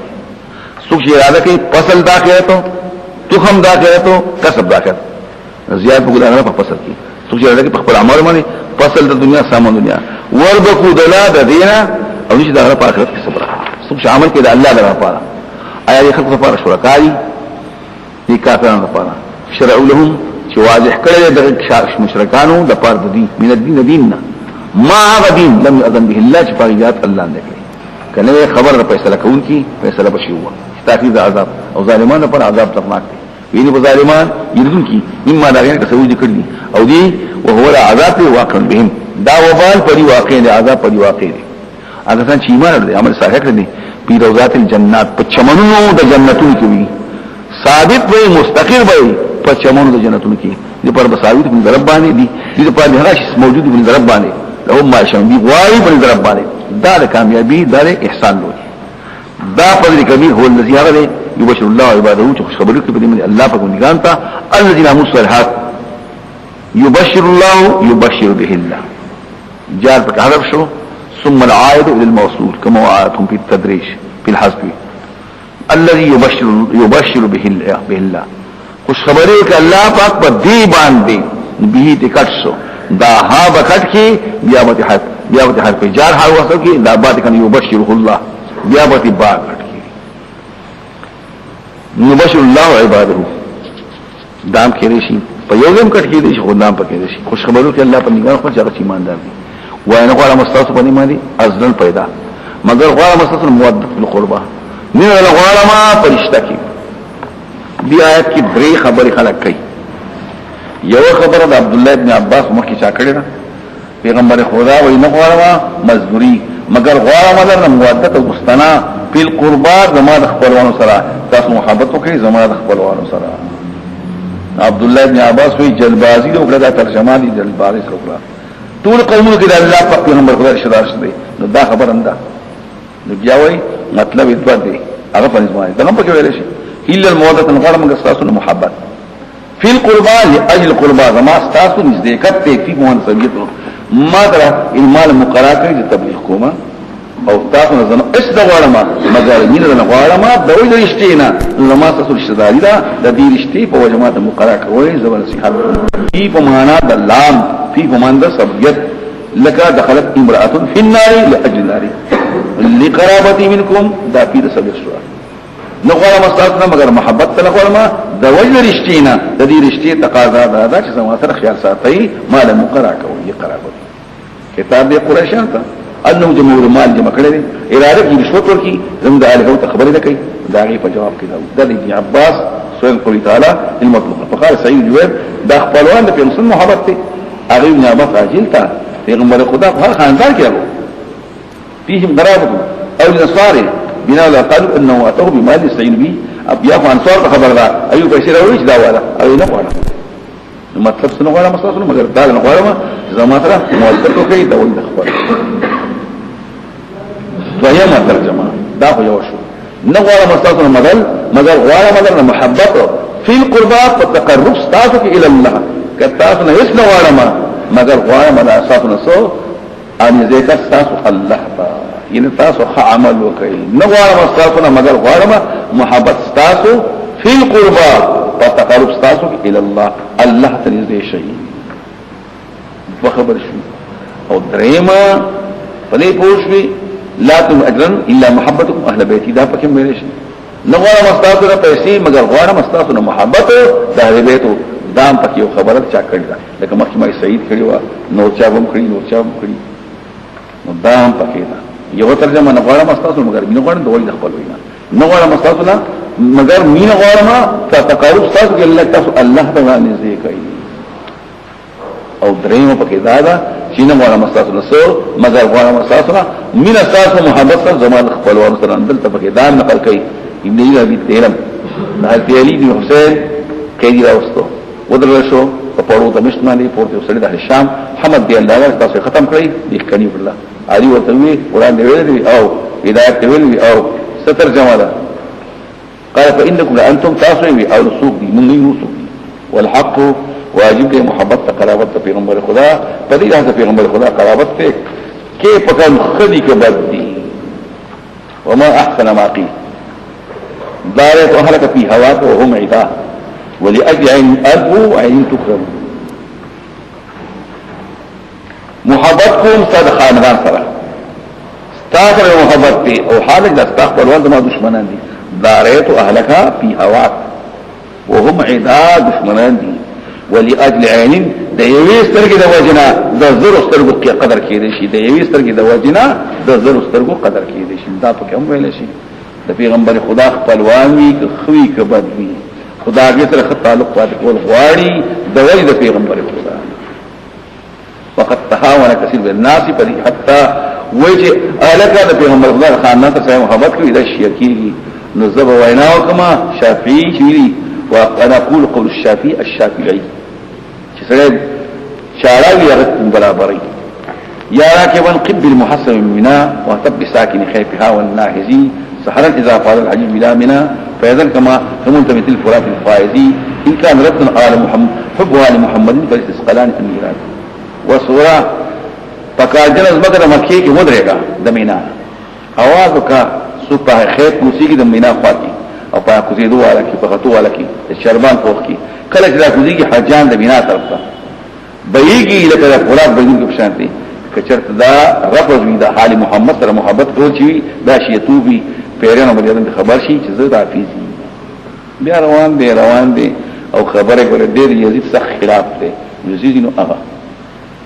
څوک چې اراده کوي فصل داخله ته تخم داخله ته کسب داخله زیات وګړه په فصل کې څوک چې اراده کوي په خپل عمل باندې فصل د دنیا سامان دنیا وربکو دلا د دینه او نشي دغه په آخرت کې صبر څوک چې عمل کوي د الله لپاره آیا خلق لپاره شرکای دي کافرانو لپاره شرعوا لهم چې واضح کړل د مشرکانو د پاره د دین من الدين دیننا ما هغه دین لم يأذن به الله چې فقیات الله نه کوي کنه خبر د فیصله کوونکی فیصله بشي هو تاکید عذاب او ظالمانو پر عذاب ترناک دي ویني په ظالمان يردون کی اما دا غیر کسوي ذکر دي او دي وهو العذاب واقع بهم دا وبال پر واقع دي عذاب پر واقع دي هغه څنګه چې ایمان لري عمل صالح کړی په روضات الجنات په چمنونو د جنتونو کې وي ثابت وي مستقر وي پچمونو د جنتونو کې دې پر بساویت په رب باندې دي دې په هغه شی موجود په رب باندې لهم ما شان دي غواړي په رب باندې دا د کامیابی دا د احسان لوي دا فضل کبیر هو الذي هغه يبشر الله عباده چې خبرو کې بده الله په ګنګان ته الذين هم الصالحات يبشر الله يبشر به الله جار په حرف شو ثم العائد الى الموصول كما وعدتم في التدريج في الحذف الذي يبشر به الله خوش خبره ک الله پاک په دی باندې به ټکټ شو دا ها بکټ کی بیا به حرف جار ها وصل کی دا بعد کنه يبشره الله بیا به با کټ کی يبشر الله عباده دام کې رشي په یو ځم کټ کې دي خو نام پکې دي خوش خبرو کې الله په نگاه خو چې ایماندار دي وای نه غواړم مستاسو باندې باندې ازل پیدا مگر غواړم مستاسو مودت بالقربه نه غواړم پرشتہ کې دی آیت کې درې خبرې خلک کوي یو خبره د عبد الله ابن عباس مخکې چا کړی پیغمبر خدا وای نه غواړم مزدوری مگر غواړم د مودت او مستنا په القربه زما د خپلوانو سره تاسو محبت وکړئ زما د خپلوانو سره عبد الله ابن عباس وی جلبازی د وکړه د ترجمه دي جلبازی وکړه ټول قومونو کې د الله په پیغمبر خدا شدار شته نو دا خبر انده نو بیا وای مطلب دې دی هغه په ځمانه دا هم پکې ویل شي الا المودة غیر موږ تاسو محبت فی القربى لاجل القربى زما تاسو نزدېکت ته فی مناسبیت ما درا المال مقرر کوي د تبلیغ کومه او تاسو نه زنه اس د غواړم مګر مين نه غواړم د وې د رښتینا زما تاسو رشتہداري دا د دې رښتې په وجماعت مقرر کوي زبر صحاب فی په معنا د لام فی په معنا د سبیت لکه دخلت امراه فی النار لاجل النار لقرابتي منكم دا فی د سبیت شو نه غواړم تاسو مګر محبت ته غواړم د وجه رښتینا د دې رښتې تقاضا دا چې زما سره خیال ساتي مال مقرر کوي قرابت کتاب دی قریشان ته انه جمهور مال جمع کړی اراده کې رشوت ورکی زموږ د الهو ته خبرې نه کوي دا غي په جواب کې دا د ابن عباس سئل قولی تعالی المطلوب فقال سعيد جواب دا خپلوان د پیغمبر محبت ته هغه ابن عباس عاجل تا پیغمبر خدا په خاندان کې راغو فيهم قرابه او الانصار بنا لا قالوا انه اتوا بمال يستعين به ابيا انصار خبر دا ايو پیسې راوړي دا والا او نه والا مطلب څه نه غواړم تاسو مگر دا نه غواړم زما سره موثق کوي دا ولې خبر دویمه ترجمه دا خو یو شو نه غواړم تاسو مگر غواړم محبت فی القربات والتقرب تاسو الى الله کتاسو نه هیڅ نه غواړم مگر غواړم تاسو نه سو ان ذکر تاسو الله تا ینه تاسو عمل وکړي نه غواړم تاسو نه مگر غواړم محبت تاسو فی القربات والتقرب تاسو الى الله الله تنزه شي خبر شو او درېما پلي پوښوي لا تم اجرن الا محبتكم اهل بيتي دا پکې مې شي نه غواړم استاسو نه پیسې مگر غواړم استاسو نه محبت د اهل بیتو دام پکې یو خبره چا کړی دا لکه مخکې مې سعید کړی و نو چا هم کړی نو دام پکې دا یو ترجمه نه غواړم استاسو مگر مين غواړم دوی د خپل وینا نه غواړم استاسو نه مگر مين غواړم تقرب استاسو کې الله تاسو الله د باندې زی کوي او درېمه پکې دا چې نه غواړم تاسو له سو مگر غواړم تاسو نه مين تاسو محبت سره زمال خپلوانو سره دلته پکې دا نقل کوي ابن ابي تيرم حضرت علي بن حسين کېدی راوستو ودرل شو په پړو د مشتمالي پورته سړي د شام محمد دی الله تاسو ختم کړی د کني الله علي ورته وی قران دی ویلي او هدايت دی ویلي او ستر جماله قال فانكم لانتم تاسوي او رسوب دي من يوسف والحق واجب دی محبت قرابت پیغمبر خدا په دې راځه پیغمبر خدا قرابت ته کې پکې خدي کې بد دي وما احسن ما قيل دارت اهلك في هواك وهم عتاه ولاجل عين ابو عين تكرم محبتكم صد خاندان سره استاثر محبت دي او حالك لا استقبل ولد ما دشمنان دي دارت اهلك في هواك وهم عتاه دشمنان دي ولاجل عين د یوې سترګې د وجنا د زر سترګو قدر کېدې شي د یوې سترګې د وجنا د زر سترګو قدر کېدې شي دا په کوم ویل شي د پیغمبر خدا خپلوان وي که خوي که بد وي خدا دې سره تعلق پاتې کول غواړي د وجه د پیغمبر خدا وقد تهاون كثير من الناس حتى وجه الک د پیغمبر خدا خانه ته محبت کوي د شرکی نزب ویناو کما شافعي شيري وانا اقول قول الشافعي چې سره شاراوي هغه برابرۍ یا راكبا قب المحصن منا وطب ساكن خيفها والناهزي سحرا اذا فعل الحجيب بلا منا فاذا كما كمنتمت الفرات الفائزي ان كان رد آل محمد حبها لمحمد فالاستسقلان الميلاد وصورة فقال جنز مکر مکی کی مدرگا دمینا آوازو کا سپا خیط موسی کی دمینا خواتی او پا کزیدو والا کی پخطو والا کی شربان پوخ کی کلچ دا کزی کی حجان دمینا طرف تا بیگی لکه دا قرآن بیدون کی پشانتی کچرت دا رفض وی دا حال محمد سره محبت کول چوی دا شیطوبی پیرانو مریادن خبر شي چې زه دا فیزی بیا روان دی او خبره کوله ډیر یزید سخت خلاف دی یزید نو هغه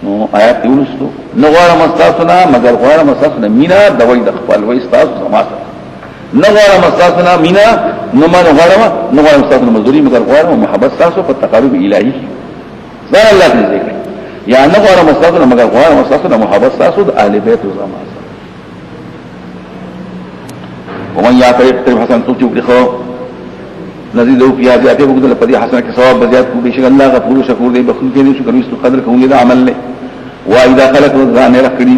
نو آیات یونسو نغوار مستاسنا مگر غوار مستاسنا مینا دوی د خپل وای استاس زما سره نغوار مستاسنا مینا نو ما نغوار مستاسنا مزدوری مگر غوار محبت تاسو په تقرب الهی ځان الله دې ذکر یا نغوار مستاسنا مگر غوار مستاسنا محبت تاسو د اهل بیت زما سره ومن يعترف حسن توجب لخو نزيده في هذه اتي بقدر لپاره حسنه کې ثواب بزیات کو بشک الله غفور شکور دی بخون کې شکر وستو قدر کوي دا عمل له واذا خلق ذان رکړي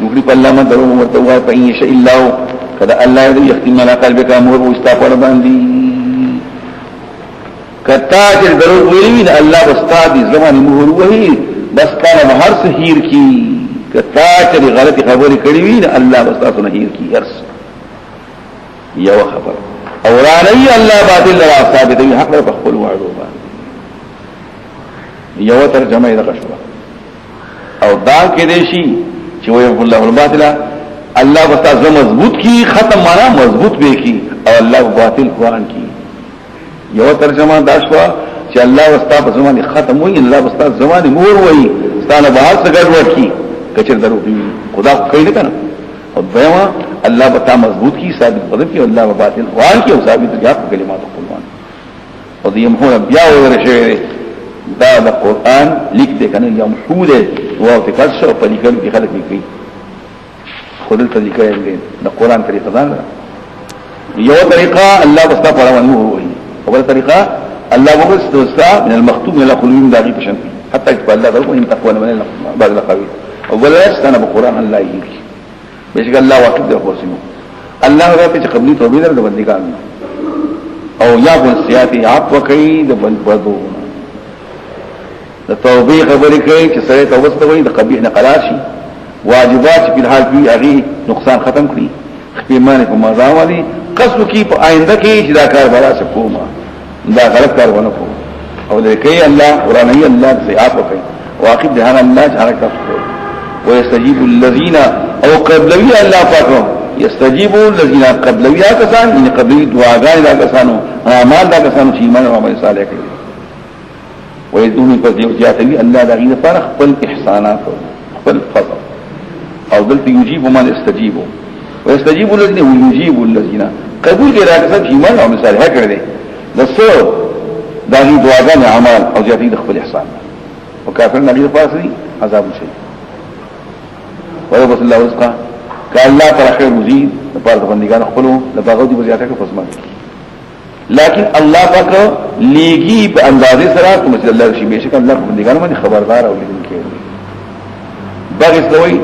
نوکړي په الله من درو مرته وای په ان شاء الله کدا الله دې يختم على قلبك امر او استغفار باندې کتا چې درو ویل الله استاد زمانه مهر وਹੀ بس کله هر سحیر کی کتا چې غلطی خبرې کړې وي الله استاد نه هیر کی هر یو خبر اورانی الله باطل را ثابت وي حق پر خپل وعده باندې یو ترجمه یې راښوا او دا کې دیشي چې وي الله الباطل الله واستاذ مضبوط کی ختم معنا مضبوط به کی او الله باطل قران کی یو ترجمه دا شوا چې الله واستاذ زمانه ختم وي الله واستاذ زمانه مور وي ستانه بهر څخه ګډوډ کی کچر درو خدا کوي نه کنه او دیما الله بتا مضبوط کی ثابت قدم کی الله باطل وان کی او ثابت جاء کلمات القرآن او دیم هو بیا ورشه دا د قرآن لیک دې کنه یم حود او تکل شو په لیکل کې خلک کوي خودل طریقه یې د قرآن طریقه ده یو طریقه الله بس په روان هو وي او بل طریقه الله مغستوسا من المختوم الى قلوب داغي بشن حتى يتبع الله ذلك ان تقوى من بعد القوي او بل استنى بقرآن الله يجي بشک الله واقف دی خورسینو الله راته چې قبلي توبې در د بندګان او یا بن سیاتی عفو کوي د بندو د توبې خبرې کوي چې سره توبه کوي د قبیح نه قلاشي واجبات په حال کې هغه نقصان ختم کړي خپېمانه په مزاولي قصد کی په آینده کې چې دا کار برا سکوما دا غلط کار ونه کو او لکه الله قرآنی الله سیاف کوي واقف ده الله حرکت کوي ويستجيب الذين او قبلوی الله پاکو يستجيبوا الذين قبلوی کسان ان قبلوی دعاګان دا کسانو اعمال دا کسانو چې ایمان او عمل صالح کوي ويدوني په دې جاتوي الله دا غي فرق خپل احسانات خپل فضل او دلته يجيب من استجيبوا ويستجيب الذين ويجيب الذين قبول کې راځي چې ایمان او عمل صالح کوي دسو دا غي دعاګان اعمال او جاتوي د خپل احسان او کافر نبی فاسي عذاب شي ويبس الله رزقه كالله ترى خير مزيد لپاره بندگان خپلو لپاره دي بزیاته کو پسمان لیکن الله پاک لیگی په اندازې سره کوم چې الله شي بهشکه الله بندگان باندې خبردار او لیدل کوي باغ سوي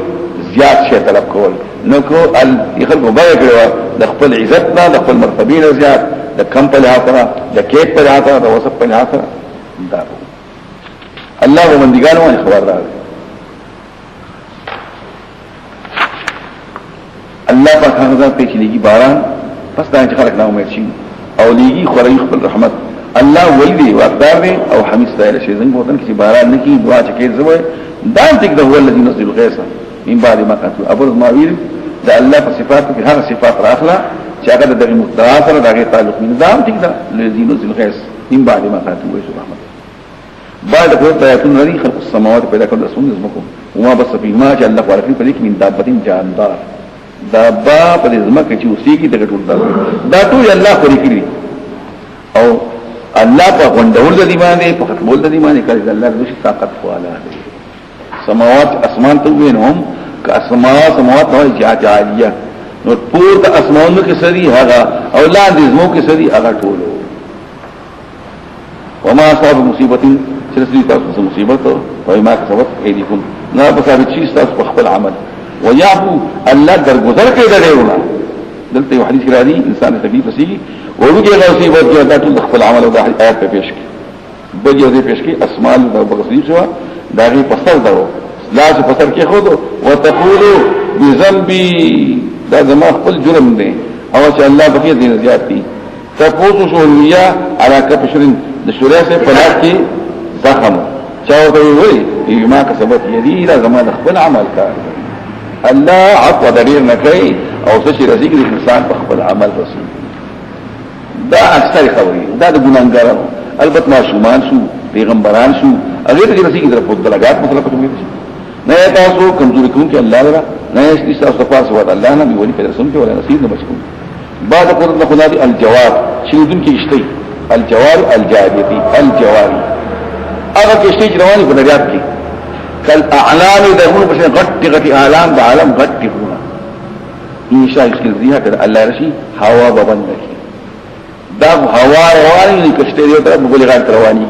زیات شي طلب کول نو کو ال يخلق بای کړو د خپل عزت نه د خپل مرتبه نه زیات د کم په لحاظه د کیف په لحاظه د وسط په لحاظه دا الله بندگان باندې خبردار الله پاک هغه په چې لګي باران پس دا چې خلک نه امید شي او لګي خوري خپل رحمت الله ویلي واقدار دی او حمید ستایل شي زنګ وطن کې باران نه کی دعا چې کې زوي دا تک د هو الذي ينزل الغيث من بعد ما كانت ابرز ما ویل دا الله په صفاتو کې هغه صفات راخلا چې هغه د مقتضا سره دغه تعلق نظام تک دا الذي ينزل الغيث من بعد ما كانت رحمت بعد قوت آیاتون ردی خلق السماوات پیدا کرد اسون نظمکم وما بس فیهما چه اللہ وارقی پدیک من دابتین جاندار دابا پا نظمک چه اسی کی دکتور دا طول اللہ خوری کری او اللہ پا غندول دا دیمانے پا ختبول دا دیمانے کرد اللہ دوشی طاقت خوالا دے سماوات اسمان توبینهم که سماوات نوائی جات عالیہ نو پورتا اسمانو کی سری هغا او لاند ازمو کی سری هغا طولو وما اصاب مصیبت سلسلی تاسو مصیبت او ما کسبت ایدیکم نا بثابت شي تاسو خپل عمل ويعفو الله درگذر کوي د ډیرونه دلته یو حدیث راځي انسان تکلیف رسیږي ورږي غوسی ورته د ټول خپل عمل او د آیات په پیش کې بل یو دې پیش کې اسماء د بغسی شو داغي پسر درو لا چې پسر کې خود وتقولوا بذنبي دا زما خپل جرم دی او چې الله بقي دې زیات دي تقوسوا شوریا على كبشر د شوریا سے پناه کې زخم چاو ته وي ما کسبت یدي لا زما خپل عمل کار الله عطوا دليل نکي او څه رزق د انسان په خپل عمل رسول دا اکثر خبري دا د ګناګارانو البته ما شومان شو پیغمبران شو هغه ته رزق د رب الدرجات مطلب کوي نه تاسو کمزوري کوم کې الله لرا نه هیڅ تاسو په پاسه ودا الله نه ویلي په رسول کې ولا نصیب نه بچو بعد قرآن خدا دی الجواب شنودن کې اشتي الجوار الجاريتي الجواري هغه کې اشتي رواني په دریاب کې کل اعلام دغه په غټ اعلام د عالم غټ هونه ان شاء الله ذیها کړه الله رشي هوا ببند کی دا هوا رواني کشته دی ته بغل غان رواني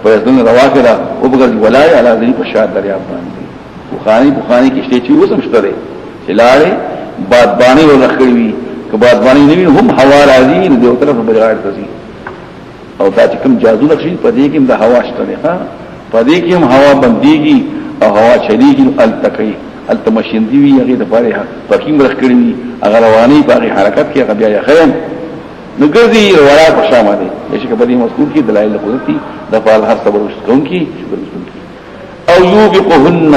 په ځنه رواکره او بغل ولای علی ذی په شاد دریاب باندې بخاری کشته چې وسم شته چې لاړې بادبانی ولخړوي که بادبانی نه هم هوا راځي نو یو طرف بغاړ تزي او دا چې کوم جادو لخشي په دې کې د هوا شته ښا په دې کې هم هوا بنديږي او هوا چليږي التقي التمشين دی هغه د پاره پکیم رخړي اگر رواني په حرکت کې هغه بیا خیم نو ګرځي ولا په شامه دي چې کبدي مذکور کې دلایل قدرتي د فعل هر صبر وشتون کې او يوبقهن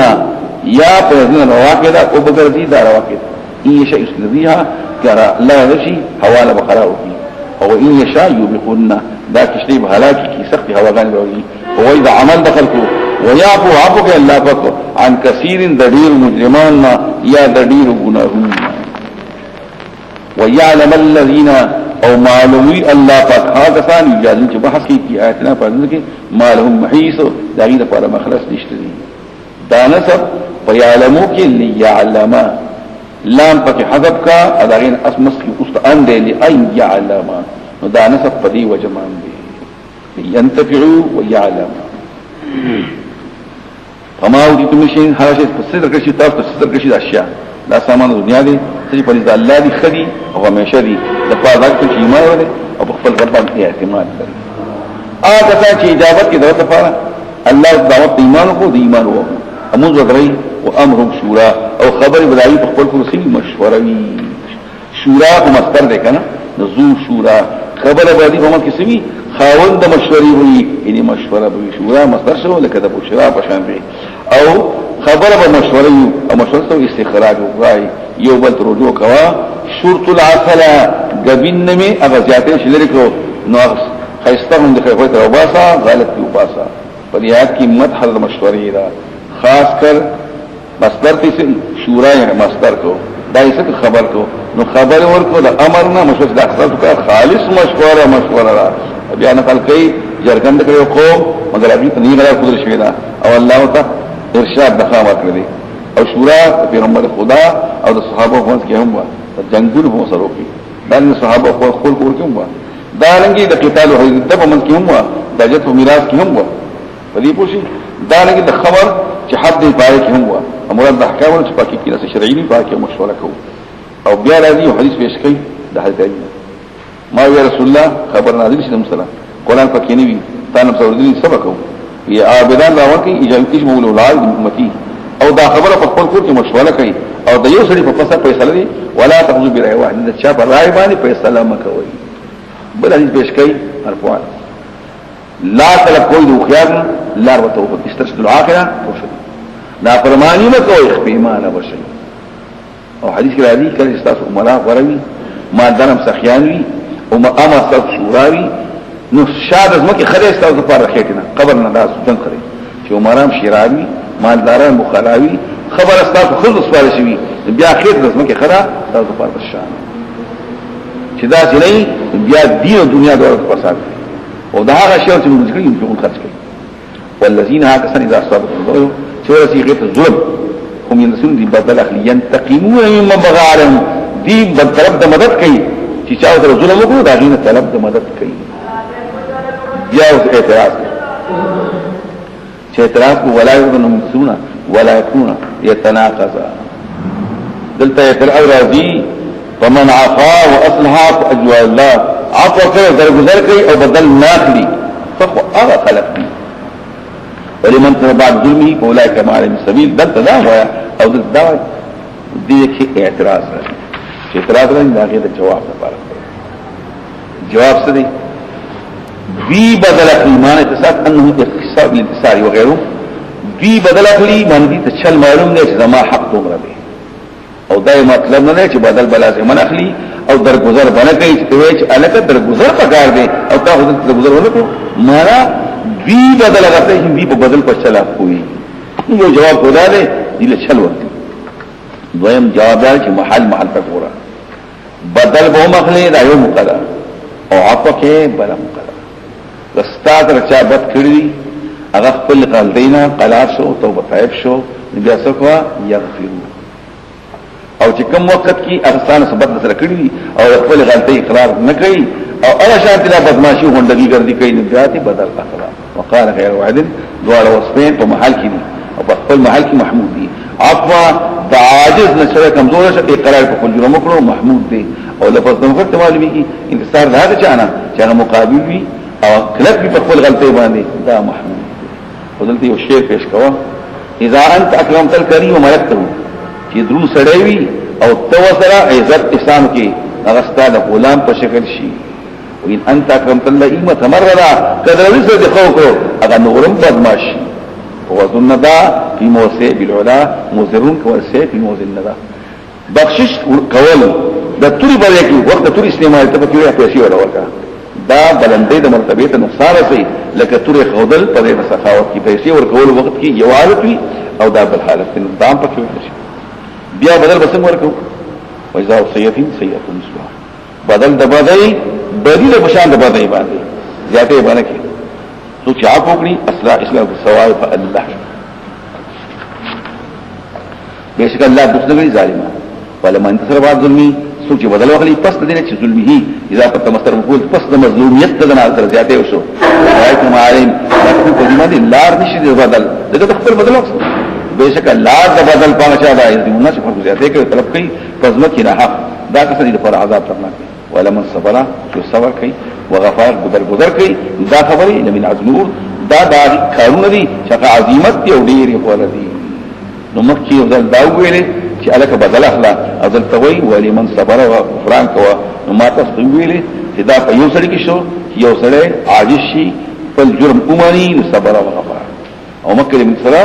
یا په ځنه واقعا او بغرضي دا واقعا ان شيء يسلذيها کرا لا رشي حواله بخراو کی او ان يشاء يوبقهن دا کشتي به هلاکی کی سخت هواګان وي او اذا عمل دخلکو ويعفو عفو الله پاک عن كثير ددير مجرمان یا ددير گناهون ويعلم الذين او معلومي الله پاک هغه ثان یجازن چې بحث کی آیاتنا پرځنه کې مالهم محیص دغه لپاره مخلص نشته دي دا نسب ويعلمو کې ليعلم لام پکې حذف کا اداغین اسمس کی استعان دی لئن يعلم نو دا نسب پدی وجمان دی ينتفعوا ويعلم فما ودیت مشین هر شی په صدر کې تاسو صدر کې اشیاء دا سامان دنیا دی چې په دې الله دی خدي او همیشه دی د فاضل کې ایمان ورته او خپل رب باندې اعتماد لري هغه چې اجابت کې دغه لپاره الله دعوت ایمان کو دی ایمان وو امون ذری او امرهم شورا او خبر بدایي په خپل کرسي مشوره وی شورا په مصدر ده کنه نزو شورا خبر باندې په مکه سوي خاوند مشوري وي ان مشوره به شورا مصدر شو لکه د بشرا په شان دی او خبر به مشوره او مشوره تو استخراج وای یو بل رجوع کوا شرط العسل غبن می اغزياته شلری کو نو خيستهم د خیفه او باسا غلط یو باسا پر یاد کی مدح د مشورې دا خاص کر مصدر ته شورا یې مصدر کو دایسه خبر کو نو خبر ورکو د امرنا مشوره د اخلاص کا خالص مشوره را بیا نقل کوي جرګند کړو قوم مگر ابي ته نه قدرت شوی دا او الله تعالی ارشاد د خامات کړی او شورا پیغمبر خدا او د صحابه وانت کې هم و جنگونه هم سره کوي دا صحابه خو خپل کور کې هم و دا رنګي د قتال او د من کې هم و د جت او میراث کې هم و په دې پوښي دا رنګي د خبر چې حد پای کې هم و امر د احکام چې پاکي کې نس شرعي پاکي کې مشوره کو او بیا راځي حدیث پیش کوي د حضرت ما وی رسول الله خبر نازل شي مثلا قران پاکي نه وي تاسو ورته سبق کو یا عابدان راو کې اجازه مول اولاد امتی او دا خبره په خپل کور کې مشوره کوي او د یو سړي په فساد فیصله دي ولا تخذوا برأي واحد د چا په رائے باندې فیصله مکوئ بل حدیث پیش کوي مرفوع لا طلب کوئی دو خيار لا وتوفق استرشد العاقله وشد لا فرمانی مکوئ خپېمانه بشي او حدیث کې راځي کله استاس عمره غروي ما دنم سخيانوي او ما امر صد شوراوي نو شاد از مکه خره استاس په رخیتنه قبر نه داس جن خره چې عمرام شیراوي مالداران مخلاوي خبر استاس خود سوال شي بیا خیر از مکه خره استاس په شان چې دا چې نه بیا دین او دنیا دغه فساد او دا هغه شی چې موږ کوي په خرج کوي والذین هكذا اذا اصابهم چې ورسي غیت الظلم هم ينسون دي بدل اخلي ينتقمون مما بغى عليهم دي طلب د مدد کوي چې چا ته ظلم وکړو دا غینه طلب د مدد کوي بیا اوس اعتراض چې اعتراض کو ولا يظنون سونا ولا يكون يتناقضا دلته اعتراض راځي فمن عفا واصلح فاجر الله عفو کړه درگذر کوي او بدل ناخلي فخو هغه خلق دي ولمن تبع ظلمه فاولئك ما عليهم سبيل دلته دا وایي او دا دې کې اعتراض راځي چې اعتراض راځي دا کې د جواب لپاره جواب څه دی بی بدل ایمان اتصال انه اختصار الانتصار وغيره بی بدل اخلی باندې ته چل معلوم نه چې زما حق دومره دی او دا مطلب نه چې بدل بلا زمن اخلی او درگذر بنه کوي چې وایي چې الکه درگذر پکار دی او تاسو درگذر ورکو مانا بی بدل غته چې بی په بدل په چلا کوي یو جواب خدا دی دله چل ورته دویم جواب دی چې محل تک ورا بدل به مخلی دا یو مقدر او عطکه بلا مقدر استاد رچا بد کړی هغه خپل غلطینا قلات شو توبه طيب شو بیا څوکوا یغفرو او چې کوم وخت کې احسان سبب سره کړی او خپل غلطي اقرار نه کوي او الا شانت لا بدمعشي غونډګي ګرځي کوي نه ذاتي بدل اخلاق وقال غير واحد دوه وصفين په محل کې او په خپل محل کې محمود دي عفوا د عاجز نشره کمزور شه اقرار په کل جرم کړو محمود دي او لفظ د وخت معلومي کې انتصار دا چانه چې هغه مقابل وي او کلک په خپل غلطي باندې دا محمود ودلته یو شعر پیش کوا اذا انت اکرمت الكريم وملكته چې درو سړی او تو سره عزت احسان کې هغه ستاسو غلام په شکل شي وان انت اکرمت اللئیم تمردا کله رسې د خو کو هغه نورم بدمعشي وظن دا فی موسع بالعلا مزرون کوسه فی موزن دا بخشش کول د توري بلې کې وخت توري استعمال ته په کې پیسې ورکا دا بلندې د مرتبه ته نقصان رسي لکه توري خودل په دې سخاوت کې پیسې ورکول وخت کې یو حالت وي او دا بل حالت کې دام پکې وي بیا بدل بسنګ ورکو وایذا سیئتین سیئتون مسوا بدل د بدای بدیل بشان د بدای باندې زیاته باندې کې سو چا پوکړي اصلا اسلام سوای په الله بیشک الله دښمنی ظالما ولما انتصر بعد ظلمي سوچ بدل وغلی پس د دې چې ظلمي اذا په تمستر مقول پس د مظلومیت د نه تر زیاته وشو رايكم عليهم لكن په دې باندې لار نشي د بدل دغه خپل بدل وکړي بیشک الله د بدل پاچا دا ایمونه چې فرض زیاته کوي طلب کوي فضل کې نه حق دا کسې د پر عذاب ترنه ولمن صبر شو صبر کوي وغفار بدل کوي دا خبري لمن عزمور دا کارونه دي چې عظمت دی او ډېر ولدي نو مکه یو ځل دا ویلې چې الک بدل اخلا ازل توي ولمن صبر وغفران کوا نو ما تاسو ویلې چې دا په یو سړي کې شو یو سړی عاجز شي په جرم اومني صبر او غفران او مکه من سره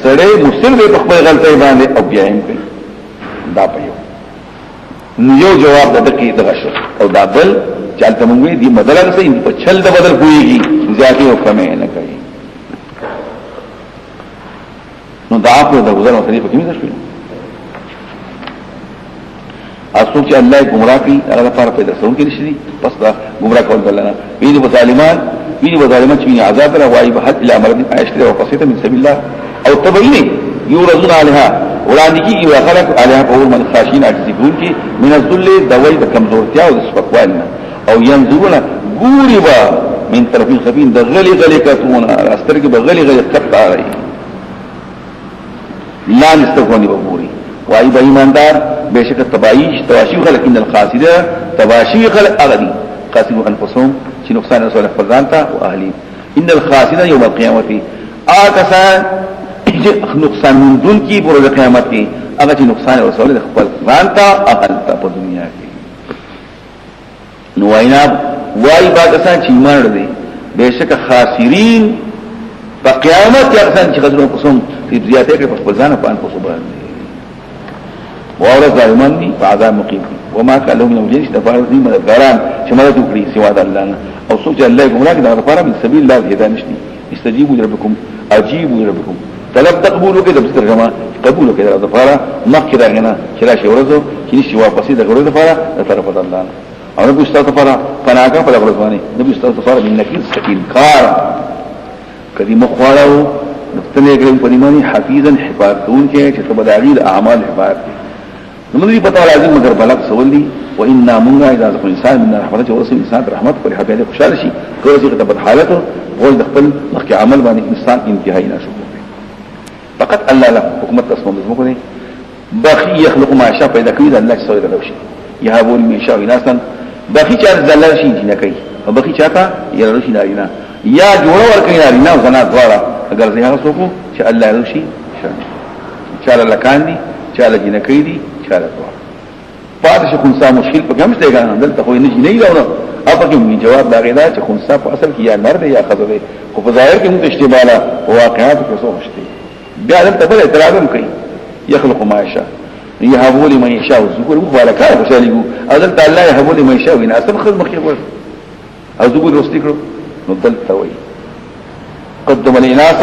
سړی مسلم به خپل غلطي باندې او بیا هم کوي دا په یو جواب دغه دغه شو او دا بل چالت مونږ دي بدل سره په چل د بدل کويږي زیاتې او کمې نه کوي نو دا په د غزل او طریقې کې مې شوی اسو چې الله ګمراه کوي هغه لپاره پیدا سون کې نشي پس دا ګمراه کول بلنه ویني په ظالمان چې عذاب را وایي به حد الى مرض عائشه او قصيده من سبيل الله او تبيني يورزون عليها وړاندې کې یو خلق عليها قول من خاشين عجزون کې من الذل دوي د کمزورتیا او د سپکوالي او ينظرون غوربا من طرف خبين د غلي کتون استرګ به غلي قطع راي لا نستغني بغوري وای به ایماندار بشک تبایش تواشی خلق ان الخاسره تباشی خلق اغدی قاسم انفسهم چې نقصان رسول فرزانتا او اهلی ان الخاسره یوم القیامت آکسان نقصان من دون کی پر قیامت کی هغه چې نقصان رسول خپل فرزانتا اهلتا په دنیا کې نو وینا وای باکسان چې ایمان لري بشک خاسرین په قیامت کې کسان چې خزر قسم په زیاته کې په خپل ځان په ان په صبر وورث ظالمان دي فعذاب مقيم وما كان لهم من وجه استفار دي مدغران چې مدد وکړي سوا د الله او سوچ الله ګمراه دا لپاره من سبيل الله هدايه نشي استجيبوا لربكم اجيبوا لربكم طلب تقبلوا كده بترجمه قبول كده لپاره مخکې راغنه چې راشي ورځو چې نشي واپسې د غوړو لپاره د طرف د الله او نبی استاد لپاره فناګه په لغړواني نبی استاد لپاره من نکیل سکین کار کدي مخواړو نفتنه ګرم پریمانی حفیظا حفاظتون کې چې تبداغیل اعمال حفاظت نو موږ په تعالی مگر بلک سوال دي وإنا منغا إذا ذكر الإنسان من رحمته ورسل الإنسان رحمت پر حبيله خوشاله شي کله چې تبد حالته غول د خپل مخکې عمل باندې انسان انتهایی ناشکر دی فقط الله له حکومت اسمه مزمو نه باقي يخلق ما شاء پیدا کوي د الله سره دلوشي يهابو من شاء اناسا باقي چې الله شي نه کوي او باقي چاته يرلو شي نارينا یا جوړ ور کوي نارينا او زنا دواړه اگر زه هغه څوک چې الله يرلو شي چاله لکان دي چاله جن کوي دي چاله دواړه پاتې خنثى مشکل په کوم ځای غان دلته خو نه نه راوړو اپا کې می جواب دا غیدا چې خنثى په اصل کې یا نر دی یا خزه دی خو په ظاهر کې موږ اشتباله واقعات کې څه مشته بیا دلته بل اعتراض کوي يخلق ما يشاء يهب لمن يشاء الذكور ولا كان وشاليو اذن الله يهب لمن يشاء ان اسب خدمه خير او ذكور واستكرو نضل توي قدم الاناث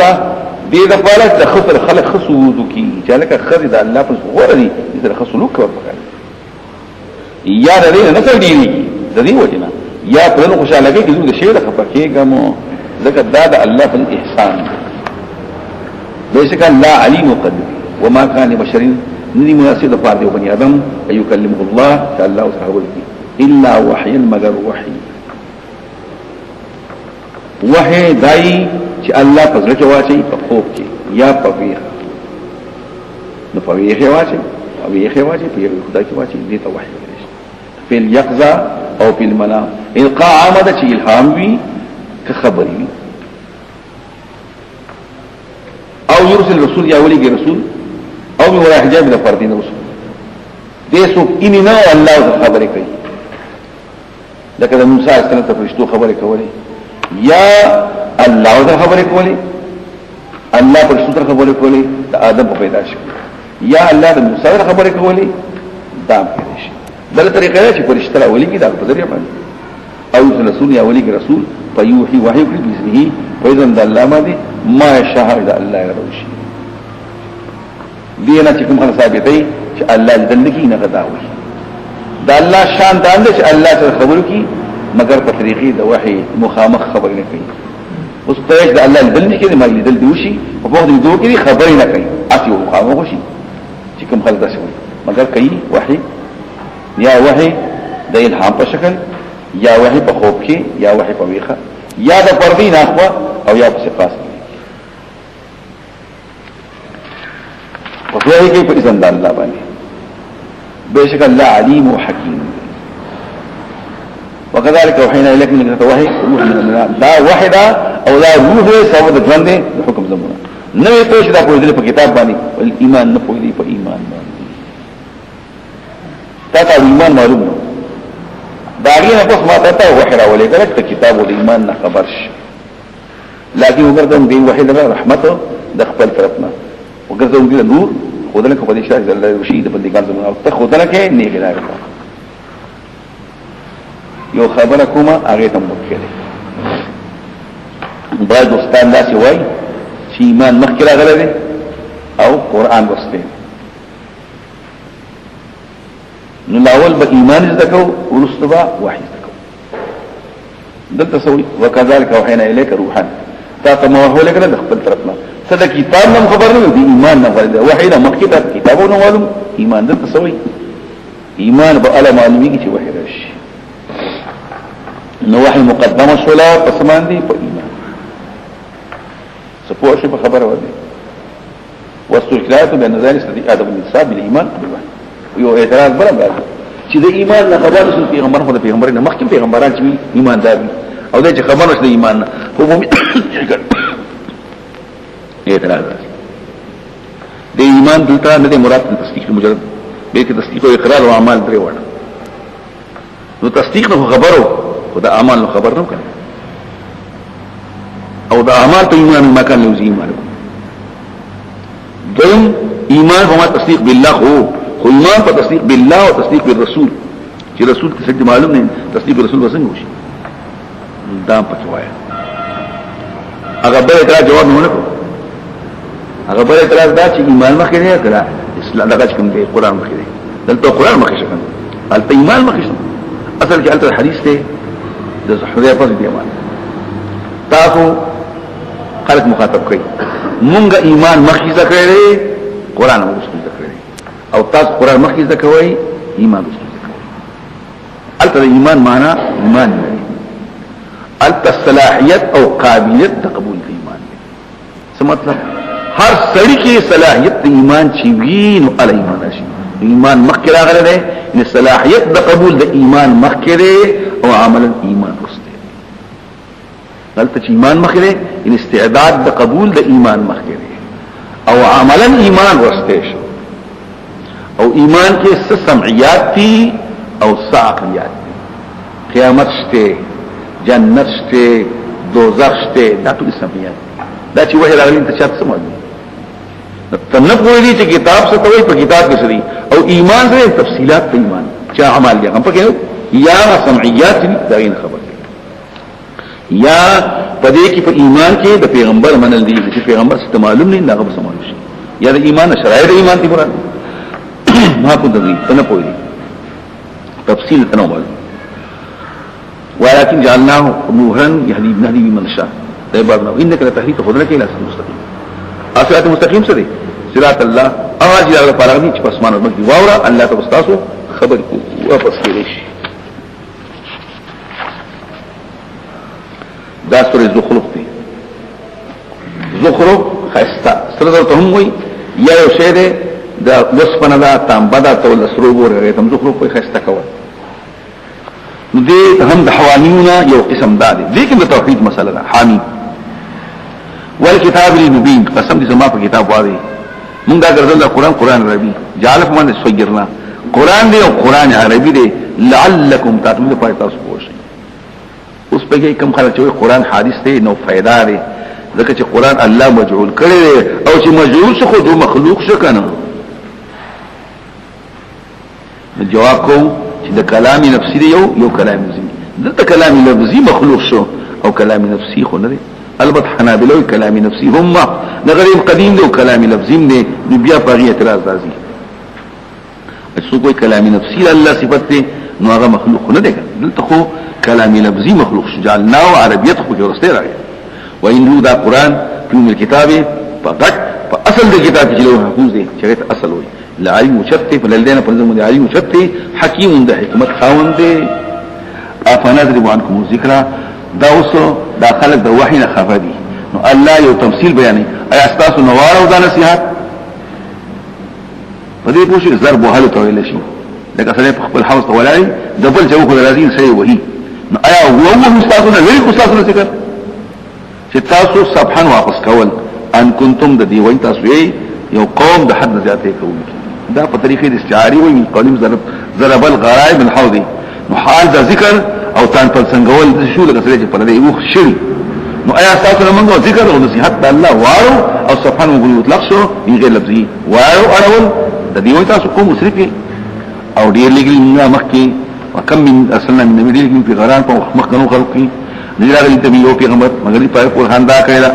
دې د پاره د خسر خلق خصوصو کی چې لکه خرید الله په غوړي دې خصلو کور وکړي یا دې نه څه دی د دې وجنه یا په نو خوشاله کې د شی د خپکیګم ځکه دا د الله په احسان بشک الله علیم قدیر وما كان بشر ندي مناسب د پاره دی بني ادم ايكلمه الله تعالی او صحابه الا وحي مگر وحي دای چې الله په ځکه واچي په خوب کې یا په ویخ نو په ویخ واچي او ویخ واچي په خدای کې واچي دې ته وحي وایي په اليقظه او په المنام القاء عمد چې الهام وي که خبري وي او يرسل رسول یا ولي رسول او من وراء حجاب د فردین رسول دې سو ان نه الله خبرې کوي لکه د موسی علیه السلام ته فرشتو خبرې کولې یا الله د خبرې کولې الله فرشتو ته خبرې کولې د آدم په پیدائش یا الله د موسی ته خبرې کولې دا کوي شي بل طریقه چې فرشتو ولي کې دا په ذریعہ باندې او رسول یا ولي رسول فيوحي وحي بإذنه فإذن د الله باندې ما شاء الله يروشي دینا چې کوم ثابتې چې الله دې کې نه غداوي دا الله شان دا چې الله سره خبرو کی مگر په طریقې د وحي مخامخ خبر نه کوي اوس ته د الله دې کې ما دې دوشي په وخت دې دوه کې خبر نه کوي اته مخامخ شي چې کوم خلک داسې مگر کوي وحي یا وحي د الهام په شکل یا وحي په خوب کې یا وحي په ویخه یا د فردین اخوا او یا په صفات وفيه كيف إذن دان الله باني بيشك الله عليم وحكيم وكذلك وحينا إليك من الوحي روح من الله لا واحدة أو لا روح سوى دجوانده لحكم زمونا نوی توش دا پویدلی پا کتاب بانی والایمان نپویدلی پا ایمان بانی تاتا ایمان معلوم نو داغین پس ما تاتا وحی راولی کرک تا کتاب والایمان نخبرش لیکن وگردم دین وحی لنا رحمتو دخپل طرفنا وګرځو دې نور خدانه کو په دې شای الله رشید په دې ګان زموږ ته خدانه کې نه ګلای یو خبره کومه هغه ته مخکله باید استاد داسې وای چې ایمان مخکله غلې او قران واستې نو لاول به ایمان زدکو ورستبا وحی زدکو دلته سوي وکذالک وحینا الیک روحا تا ته هو لګره د خپل طرفنا صدق کتاب نم خبر نه دی ایمان نه خبر دی وحی نه مخکې کتابونه معلوم ایمان دلته سوي ایمان به علم معلومي چې وحی راشي نو وحی مقدمه شولا پسمان دی په ایمان سپوږ شي په خبره ودی واستشکلات بین ذلك صدق ادب الانسان بالايمان بالوحي یو اعتراض برابر چې د ایمان نه خبر شو پیغمبر خو د پیغمبر نه مخکې پیغمبران چې ایمان دار او د خبر نشته ایمان نه عمومي اعتراض د ایمان دلته نه مراد تصدیق مجرد به کې تصدیق او اقرار او اعمال درې وړه نو تصدیق نو خبرو او د اعمال نو خبر نه کړي او د اعمال ته ایمان ما کان له ایمان دوم ایمان هو تصدیق بالله خو ایمان په تصدیق بالله او تصدیق بالرسول چې رسول څه معلوم نه تصدیق رسول وسنګ وشي دا پکې وایي هغه به دا جواب نه ورکړي هغه بل اعتراض دا چې ایمان مخکې نه کړه اسلام دغه کوم دی قران مخکې دی دلته قران مخکې شته البته ایمان مخکې شته اصل کې البته حدیث ته د حذیفه رضی الله عنه تاسو خلق مخاطب کوي مونږه ایمان مخکې ذکر لري قران مخکې ذکر لري او تاسو قران مخکې ذکر کوي ایمان مخکې ذکر کوي الته ایمان معنا ایمان دی الته صلاحیت او قابلیت د قبول د ایمان دی څه مطلب هر سړی کې صلاحیت د ایمان چې وینو ال ایمان شي ایمان مخکې راغلی دی ان صلاحیت د قبول د ایمان مخکې دی او عمل ایمان ورسته دلته چې ایمان مخکې دی ان استعداد د قبول د ایمان مخکې دی او عملا ایمان ورسته شي او ایمان کې څه سمعيات دي او څه عقليات دي قیامت شته جنت شته دوزخ شته دا ټول سمعيات دا چې وحي راغلي ته چا څه معنی تنه پوری چې کتاب څه توي په کتاب کې سړي او ایمان سره تفصيلات په ایمان چې اعمال دي هم پکې یا سمعيات دي دا غين خبر یا پدې کې په ایمان کې د پیغمبر منل دي چې پیغمبر ست معلوم نه هغه سمون شي یا د ایمان شرایط ایمان دي مراد ما کو دغې تنه پوری تفصيل تنوع ولكن جعلناه نورا يهدي من شاء ده بعد انك لتهدي خدنا کې لاسه مستقيم صراط مستقيم څه دي صراط الله اواز یې هغه پارغني چې پسمان باندې واوره الله ته تاسو خبر کو واپس کړئ شي دا سورې زخرف دي زخرف خسته سره ته هم وي یا یو شی ده دا وسپنه دا تانبه دا تول سرو ګورې تم زخرف په خسته کول نو دې هم د حواميونه یو قسم دا دي لیکن د توحید مسله ده حامي والکتاب المبین قسم دې زما په کتاب وایي مونږ دا ګرځول قرآن عربي جعل فمن سويرنا قرآن دی او قرآن عربي دی لعلکم تعلمون په تاسو پوښتنه اوس په کې کوم خلک چې قرآن حدیث دی نو فائدہ دی ځکه چې قرآن الله مجعول کړی او چې مجعول څه خو د مخلوق څه کنه جواب کوم چې د کلام نفسي دی یو کلام نفسي دلته کلام لفظي مخلوق شو او کلام نفسي خو نه دی البته حنابلوی کلام نفسي هم نغریم قدیم دی او کلام لفظي دی بیا په اعتراض راځي څو کوئی کلام نفسي الله صفت دی نو هغه مخلوق نه دی دلته خو کلام لفظي مخلوق جعلنا عربيت خو ورسته راغی وان دا قران په الكتاب فقط فاصل د کتاب چې له حفظ دی چې اصل وي لعلم شتى فللدينا فنزم علم شتى حكيم ده حکمت خاوند دی افنذرب عنكم الذکر دا اوسو دا خلق د وحی نه خبر دي نو الله یو تفصیل بیانې اي اساس نوار او دا نصيحت په دې پوښي ضرب وهله تویل شي لکه سره په خپل حوض ولای دبل جو خو لازم شي وਹੀ نو ایا هو استادونه ویل استادونه ذکر چې تاسو سبحان واپس کول ان کنتم د دی وای تاسو یو قوم د حد زیاتې کوي دا په طریقې د استعاری وي من قلم ضرب الغرائب الحوض نو حال دا ذکر او تان پر څنګهول د شو لکه سره چې په دې یو شری نو ایا تاسو موږ ذکر او نصيحت الله وارو او سبحان وګړي مطلق شو غیر لفظي وارو اړول د دې وای تاسو کوم مشرکی او ډیر لګل نه مخکي وکم من اصلنا من نبی لګل په غران په مخکنو خلقي نګرال ته یو پیغمبر مگر په قرآن دا کړه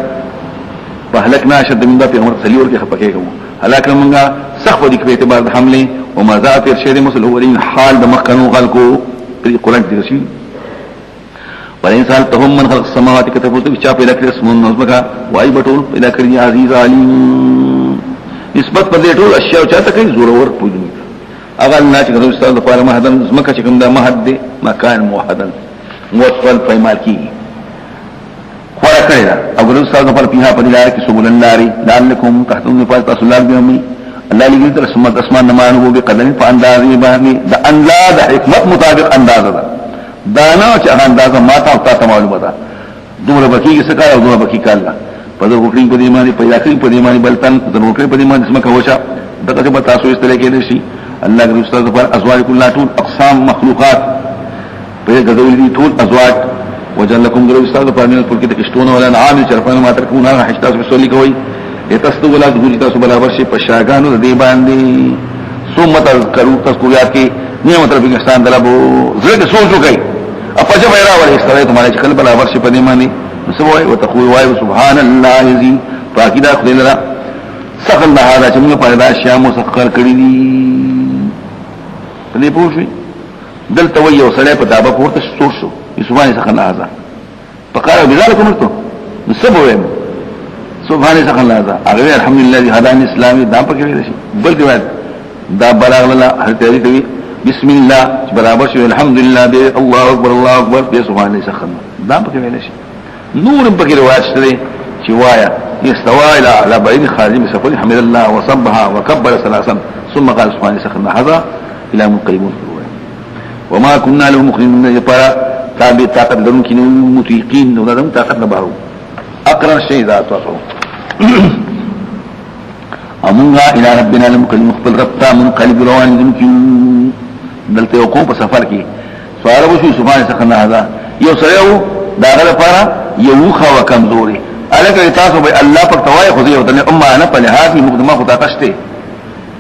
په هلکنا شد من دا پیغمبر سلیور کې خپکه کوم هلاک موږ سخت دي په اعتبار د حمله او ما ذات ارشاد مسل اولین حال د مخکنو خلقو په قرآن کې رسول ولئن سألتهم من خلق السماوات كتبوا چا پیدا کړی اسمن نظمکا وای بټول پیدا کړی عزیز علیم نسبت پر دې ټول اشیاء چاته کوي زور ور پوجي اغه الله چې ګرځي استاد لپاره مهدن زمکه چې کوم دا مهد دی مکان موحدن موصل پیمال کی خورا کړی دا او ګرځي استاد لپاره پیها په لار کې سبول النار لعلکم تحتون نفاس رسول به امي الله لګي تر سمت اسمان نمانو به قدر په انداز باندې د انداز حکمت مطابق انداز ده دانا چې انداز ما ته معلومه ده دومره بکی څه کار او دومره بکی کاله په دغه وکړي په دې باندې پیدا کړی په دې باندې بلتن د وکړي په دې باندې اسمه کوچا دغه څه تاسو استل کې دي شي الله دې استاد پر ازواج کله ټول اقسام مخلوقات په غزول دي ټول ازواج وجل لكم غير استاد پر نه پر کې د کشتون ولا انعام چرپن ما ترکونه حشتاس بسولي کوي یتستو ولا ذل تاسو برابر شي په شاګانو دې باندې ثم تذكروا تذكرات کې نعمت رب احسان دلبو زړه سوچو کوي اپجه بیره ولې استره ته مالک کله برابر شي په دې باندې سوای وتقوي وای سبحان الله الذي فاقدا خدای لرا سخل هذا چې موږ پیدا اشیاء مسخر کړی دي په دې پوښي دلته وی او سره په دابه پورته شور شو سبحان سخل هذا فقال بذلك مرته سبوي سبحان سخل هذا هغه الحمدلله الذي هداني اسلامي دا پکې ویل شي بل دی دا بلاغ الله حضرت علي ته بسم الله برابر شو الحمد لله دې الله اکبر دې سبحان الله سخن دا پکې ویل شي نور پکې روایت شته چې وایا استوى على بعيد خادم سفر حمد الله وصبها وكبر ثلاثا ثم قال سبحان الله سخن هذا الى منقلبون وما كنا له مخرجين يطرا تابع طاقت لهم كنو متيقين ولهم طاقت نبارو اقرا الشيء ذات وصو امنا الى ربنا لمقلب مخبل ربطا منقلب روان يمكن دلته يقوم په سفر کې سوال وشو سبحان سخن هذا یو سره داغه لپاره یو خو کمزوري الکه تاسو به الله پر توای خو دې او ته امه انا په لحاظ مقدمه خو تاقشته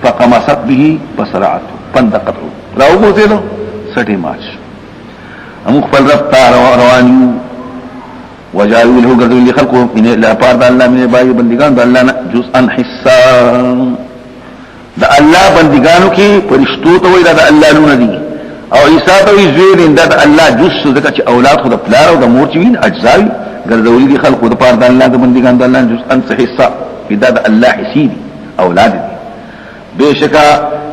فقمست به بسرعت فندقته راو بوتلو سټي ماش امو خپل رب تعالی رواني وجعلوا له قدر لخلقه من لا بارد الله من باي بندگان د الله جزءا حصا د الله بندگانو کې پرشتو ته وای د الله نور دي او عیسی ته وی زوی د الله جزء ځکه چې اولاد خو د پلار او د مور چې وین اجزاوي ګرځولي دي خلقو د پاره د الله د بندگان د الله جزءا حصا د الله حسيب اولاد دي بشکا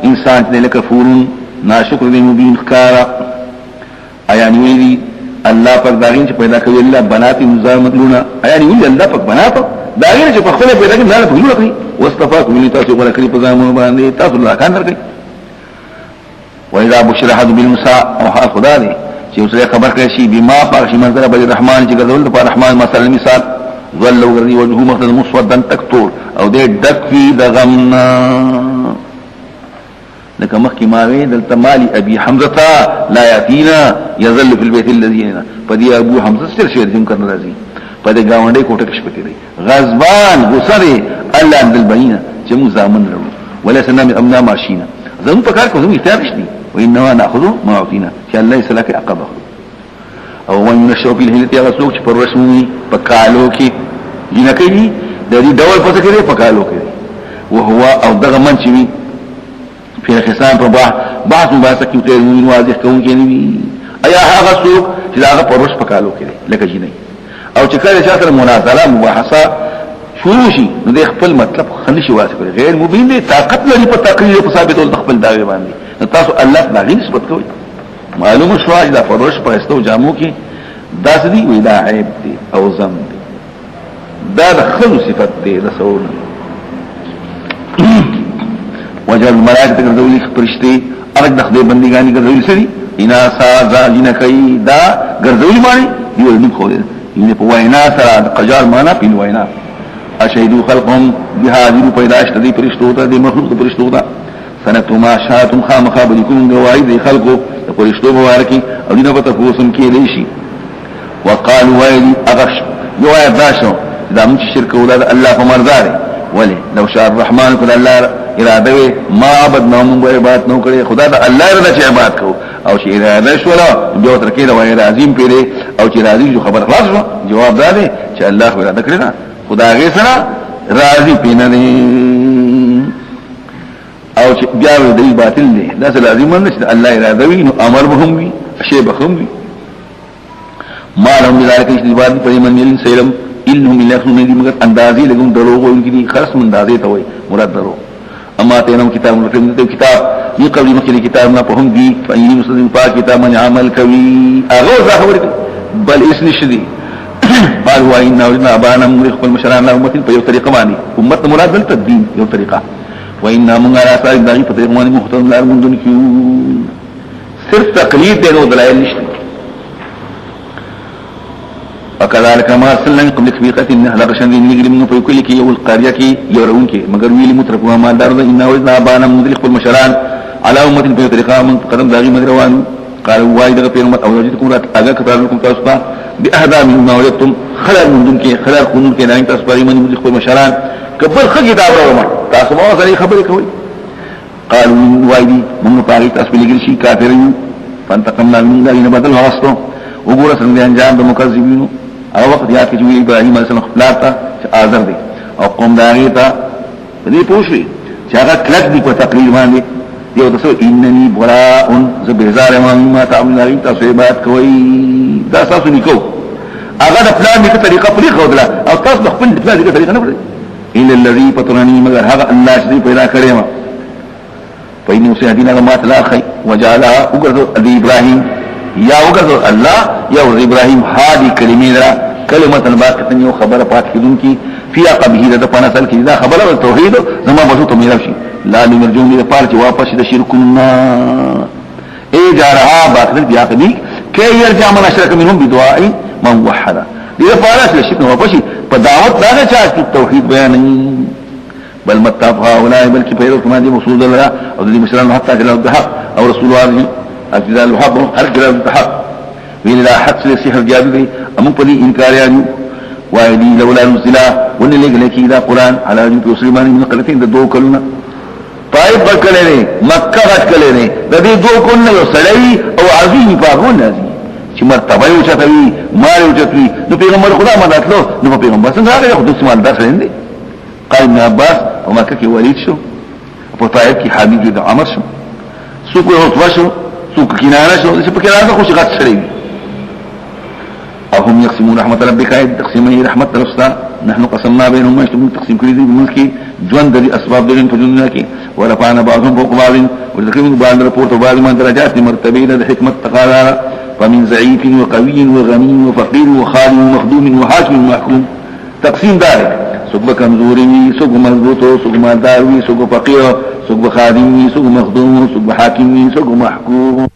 انسان دې لکه فورن ناشکر دې مبین خکارا ایا نیوی الله پاک داغین چې پیدا کوي الله بنات مزامتلونا ایا نیوی الله پاک بنات داغین چې په خپل پیدا کوي نه په جوړ کړی واستفاق من تاسو ولا کړی په ځامو باندې تاسو الله کان درکړي واذا بشر احد بالمساء او خدا دې چې اوسه خبر کړی شي بما پاک شي منظر بل الرحمن چې ګرځول په رحمان مثلا مثال ولو غري وجهه مثلا مسودا تکتور او دې دک فی دغمنا لکه مخکې ماوي دلته مالي ابي حمزه لا ياتينا يظل في البيت الذي فدي ابو حمزه سر شي دم کرنا راځي په دې گاونډي کوټه کې شپته دی غضبان غصري الله عند البينه چې موږ زامن لرو ولا سنام امنا ماشينا زمو په کار کوم اختیار نشته وانما ناخذ ما اعطينا چې الله يسلك عقبه او ومن نشو في الهلت يغسلوك چې پر رسمي په کالو کې جنکې د دې ډول پته کې په کالو کې وهو او دغه من چې في الخصام په بعض مباحثه کې ته موږ واضح کوم کې نیوي ایا هغه څوک چې هغه پروش پکالو کې لکه جنې او چې کله چې سره مناظره مباحثه شروع شي نو د خپل مطلب خنشي واسه کوي غیر مبین دي طاقت لري په تقریر په ثابت ول خپل داوی باندې تاسو الله تعالی نسبت کوي معلومه شو چې دا پروش په استو جامو کې داس دي وی دا عیب دي او ذم دي دا د خلو صفات دي رسول وجل الملائکه ګرځولي فرشتي هغه د خدای بندګانی ګرځولي سړي انا سازاجن کوي دا ګرځولي باندې یو دې خو دې یې په وینا سره قجار معنا په وینا اشهدوا خلقهم بهذه پیدائش دې فرشتو ته دې مخلوق فرشتو ته سنت ما شاتم خامخابلكم غوايد خلقو فرشتو مبارکي او دې په تاسو کې لشي وقالوا ويلي اغش یو آیت داشو دا موږ شرک اولاد الله په مرزاره ولی لو شاء الرحمن قد الله اراده ما عبدنا من عبادت نو کړي خدا دا الله اراده چې عبادت کو او چې اراده شو لا جو تر کې دا وای عظیم پیری او چې راضي جو خبر خلاص شو جواب دا دی چې الله اراده کړی نه خدا غي سره راضي پینه نه او چې بیا دې باطل دی دا څه لازم نه چې الله اراده وي نو امر بهم وي شی بهم وي ما لهم ذلك استجابه پر من ملن سلم انهم الاخرون دي مگر اندازي لګون دروغ وي خرص من اندازي ته وي مراد درو اما تینم کتاب مکرم دې کتاب یې قبل مکرم کتاب نه په هم دي فإن مسلم پاک کتاب من عمل کوي هغه ظاهر بل اسن شدي قال وإن أولنا أبانا مريخ والمشران له أمة فيو طريقة ماني أمة مراد بالتدين يو طريقة وإنا من على سائل داغي فطريق ماني مختار من الأرمون دون كيو صرف تقليد دينو دلائل نشتي وكذلك ما أرسلنا قبلك في قتل نهلا غشان دين نجري منه في كل كي يو القرية كي يورون كي مگر ويلي متركوها ما دار إنا أولنا أبانا مريخ والمشران على أمة فيو طريقة من قدم داغي مدروان قالوا وايد غفير أمة أو وجدكم رات أغا كتاب لكم تاسبا بأهدا مما وجدتم خلال من دون كي خلال قنون كي نعين تاسباري من مريخ والمشران كبر خلق دابر وما تاسبا وصلي خبرك هوي قالوا من وايدي من نطاري تاسبا لقرشي كافرين فانتقمنا من دارين بدل وغسطه وقورا سنده انجام بمكذبين او وقت یاد کې چې ابراهيم عليه السلام خپل تا آزر دي او قوم داغي ته دې پوښي چې هغه کلک دي په تقریر باندې یو تاسو انني براء زبيزار ما تعملون تاسو عبادت کوي دا تاسو نکو هغه د پلان دي طریقه پرې خودله او تاسو د خپل پلان دي طریقه نه پرې الا الذي فطرني مگر هغه الله چې پیدا کړی ما پاینو سي دینه ما تلاخي وجعلها وقرض ابراهيم يا وقرض الله يا ابراهيم هذه كلمه باقيه یو خبر پات کیدون کی فی عقبه د پانا سال کی دا خبر توحید زما بزو ته میرا شي لا لمرجون دې پار چې واپس د شرکنا اے جارها باقی بیا کدی کې يرجع من اشرك منهم بدعاء من وحد دې پار چې شرک واپس په دعوت دا نه چې توحید بیان بل متفق هؤلاء بلکې پیرو کما دي مقصود الله او دې مثلا حتى جل الحق او رسول الله اجزاء الحق ارجل الحق وین لا حق سحر جادو امون په دې انکار یانو وایدی لولا نزلا ون لګل کی دا قران علی رجل سليمان من قلتين د دوه کلونه طائف بکله نه مکه بکله نه د دې دوه کلونه یو سړی او عظیم پاغون نازي چې مرتبه یو چتوي مال یو چتوي نو پیغمبر خدا مداتلو نو پیغمبر څنګه هغه خود سمال داسې نه قال ابن عباس او مکه کې ولید شو په طائف کې حبیب د عمر شو سوق عتبه شو سوق کنانه شو چې په کې راځي خو شغات سړی هم يقسمون رحمة ربك تقسيمه رحمة رفسا نحن قسمنا بينهم ما يشتبون تقسيم كل ذي بملكي جوان ذي أسباب ذلك فجننا كي ورفعنا بعضهم فوق بعض وذكرهم بعض رپورت وبعض من درجات لمرتبين ذي حكمة تقالا فمن ضعيف وقوي وغني وفقير وخالي ومخدوم وحاكم ومحكوم تقسيم ذلك سوق كمزوري سوق مضبوط سوق مالدار سوق فقير سوق خادم سوق مخدوم سوق حاكم سوق محكوم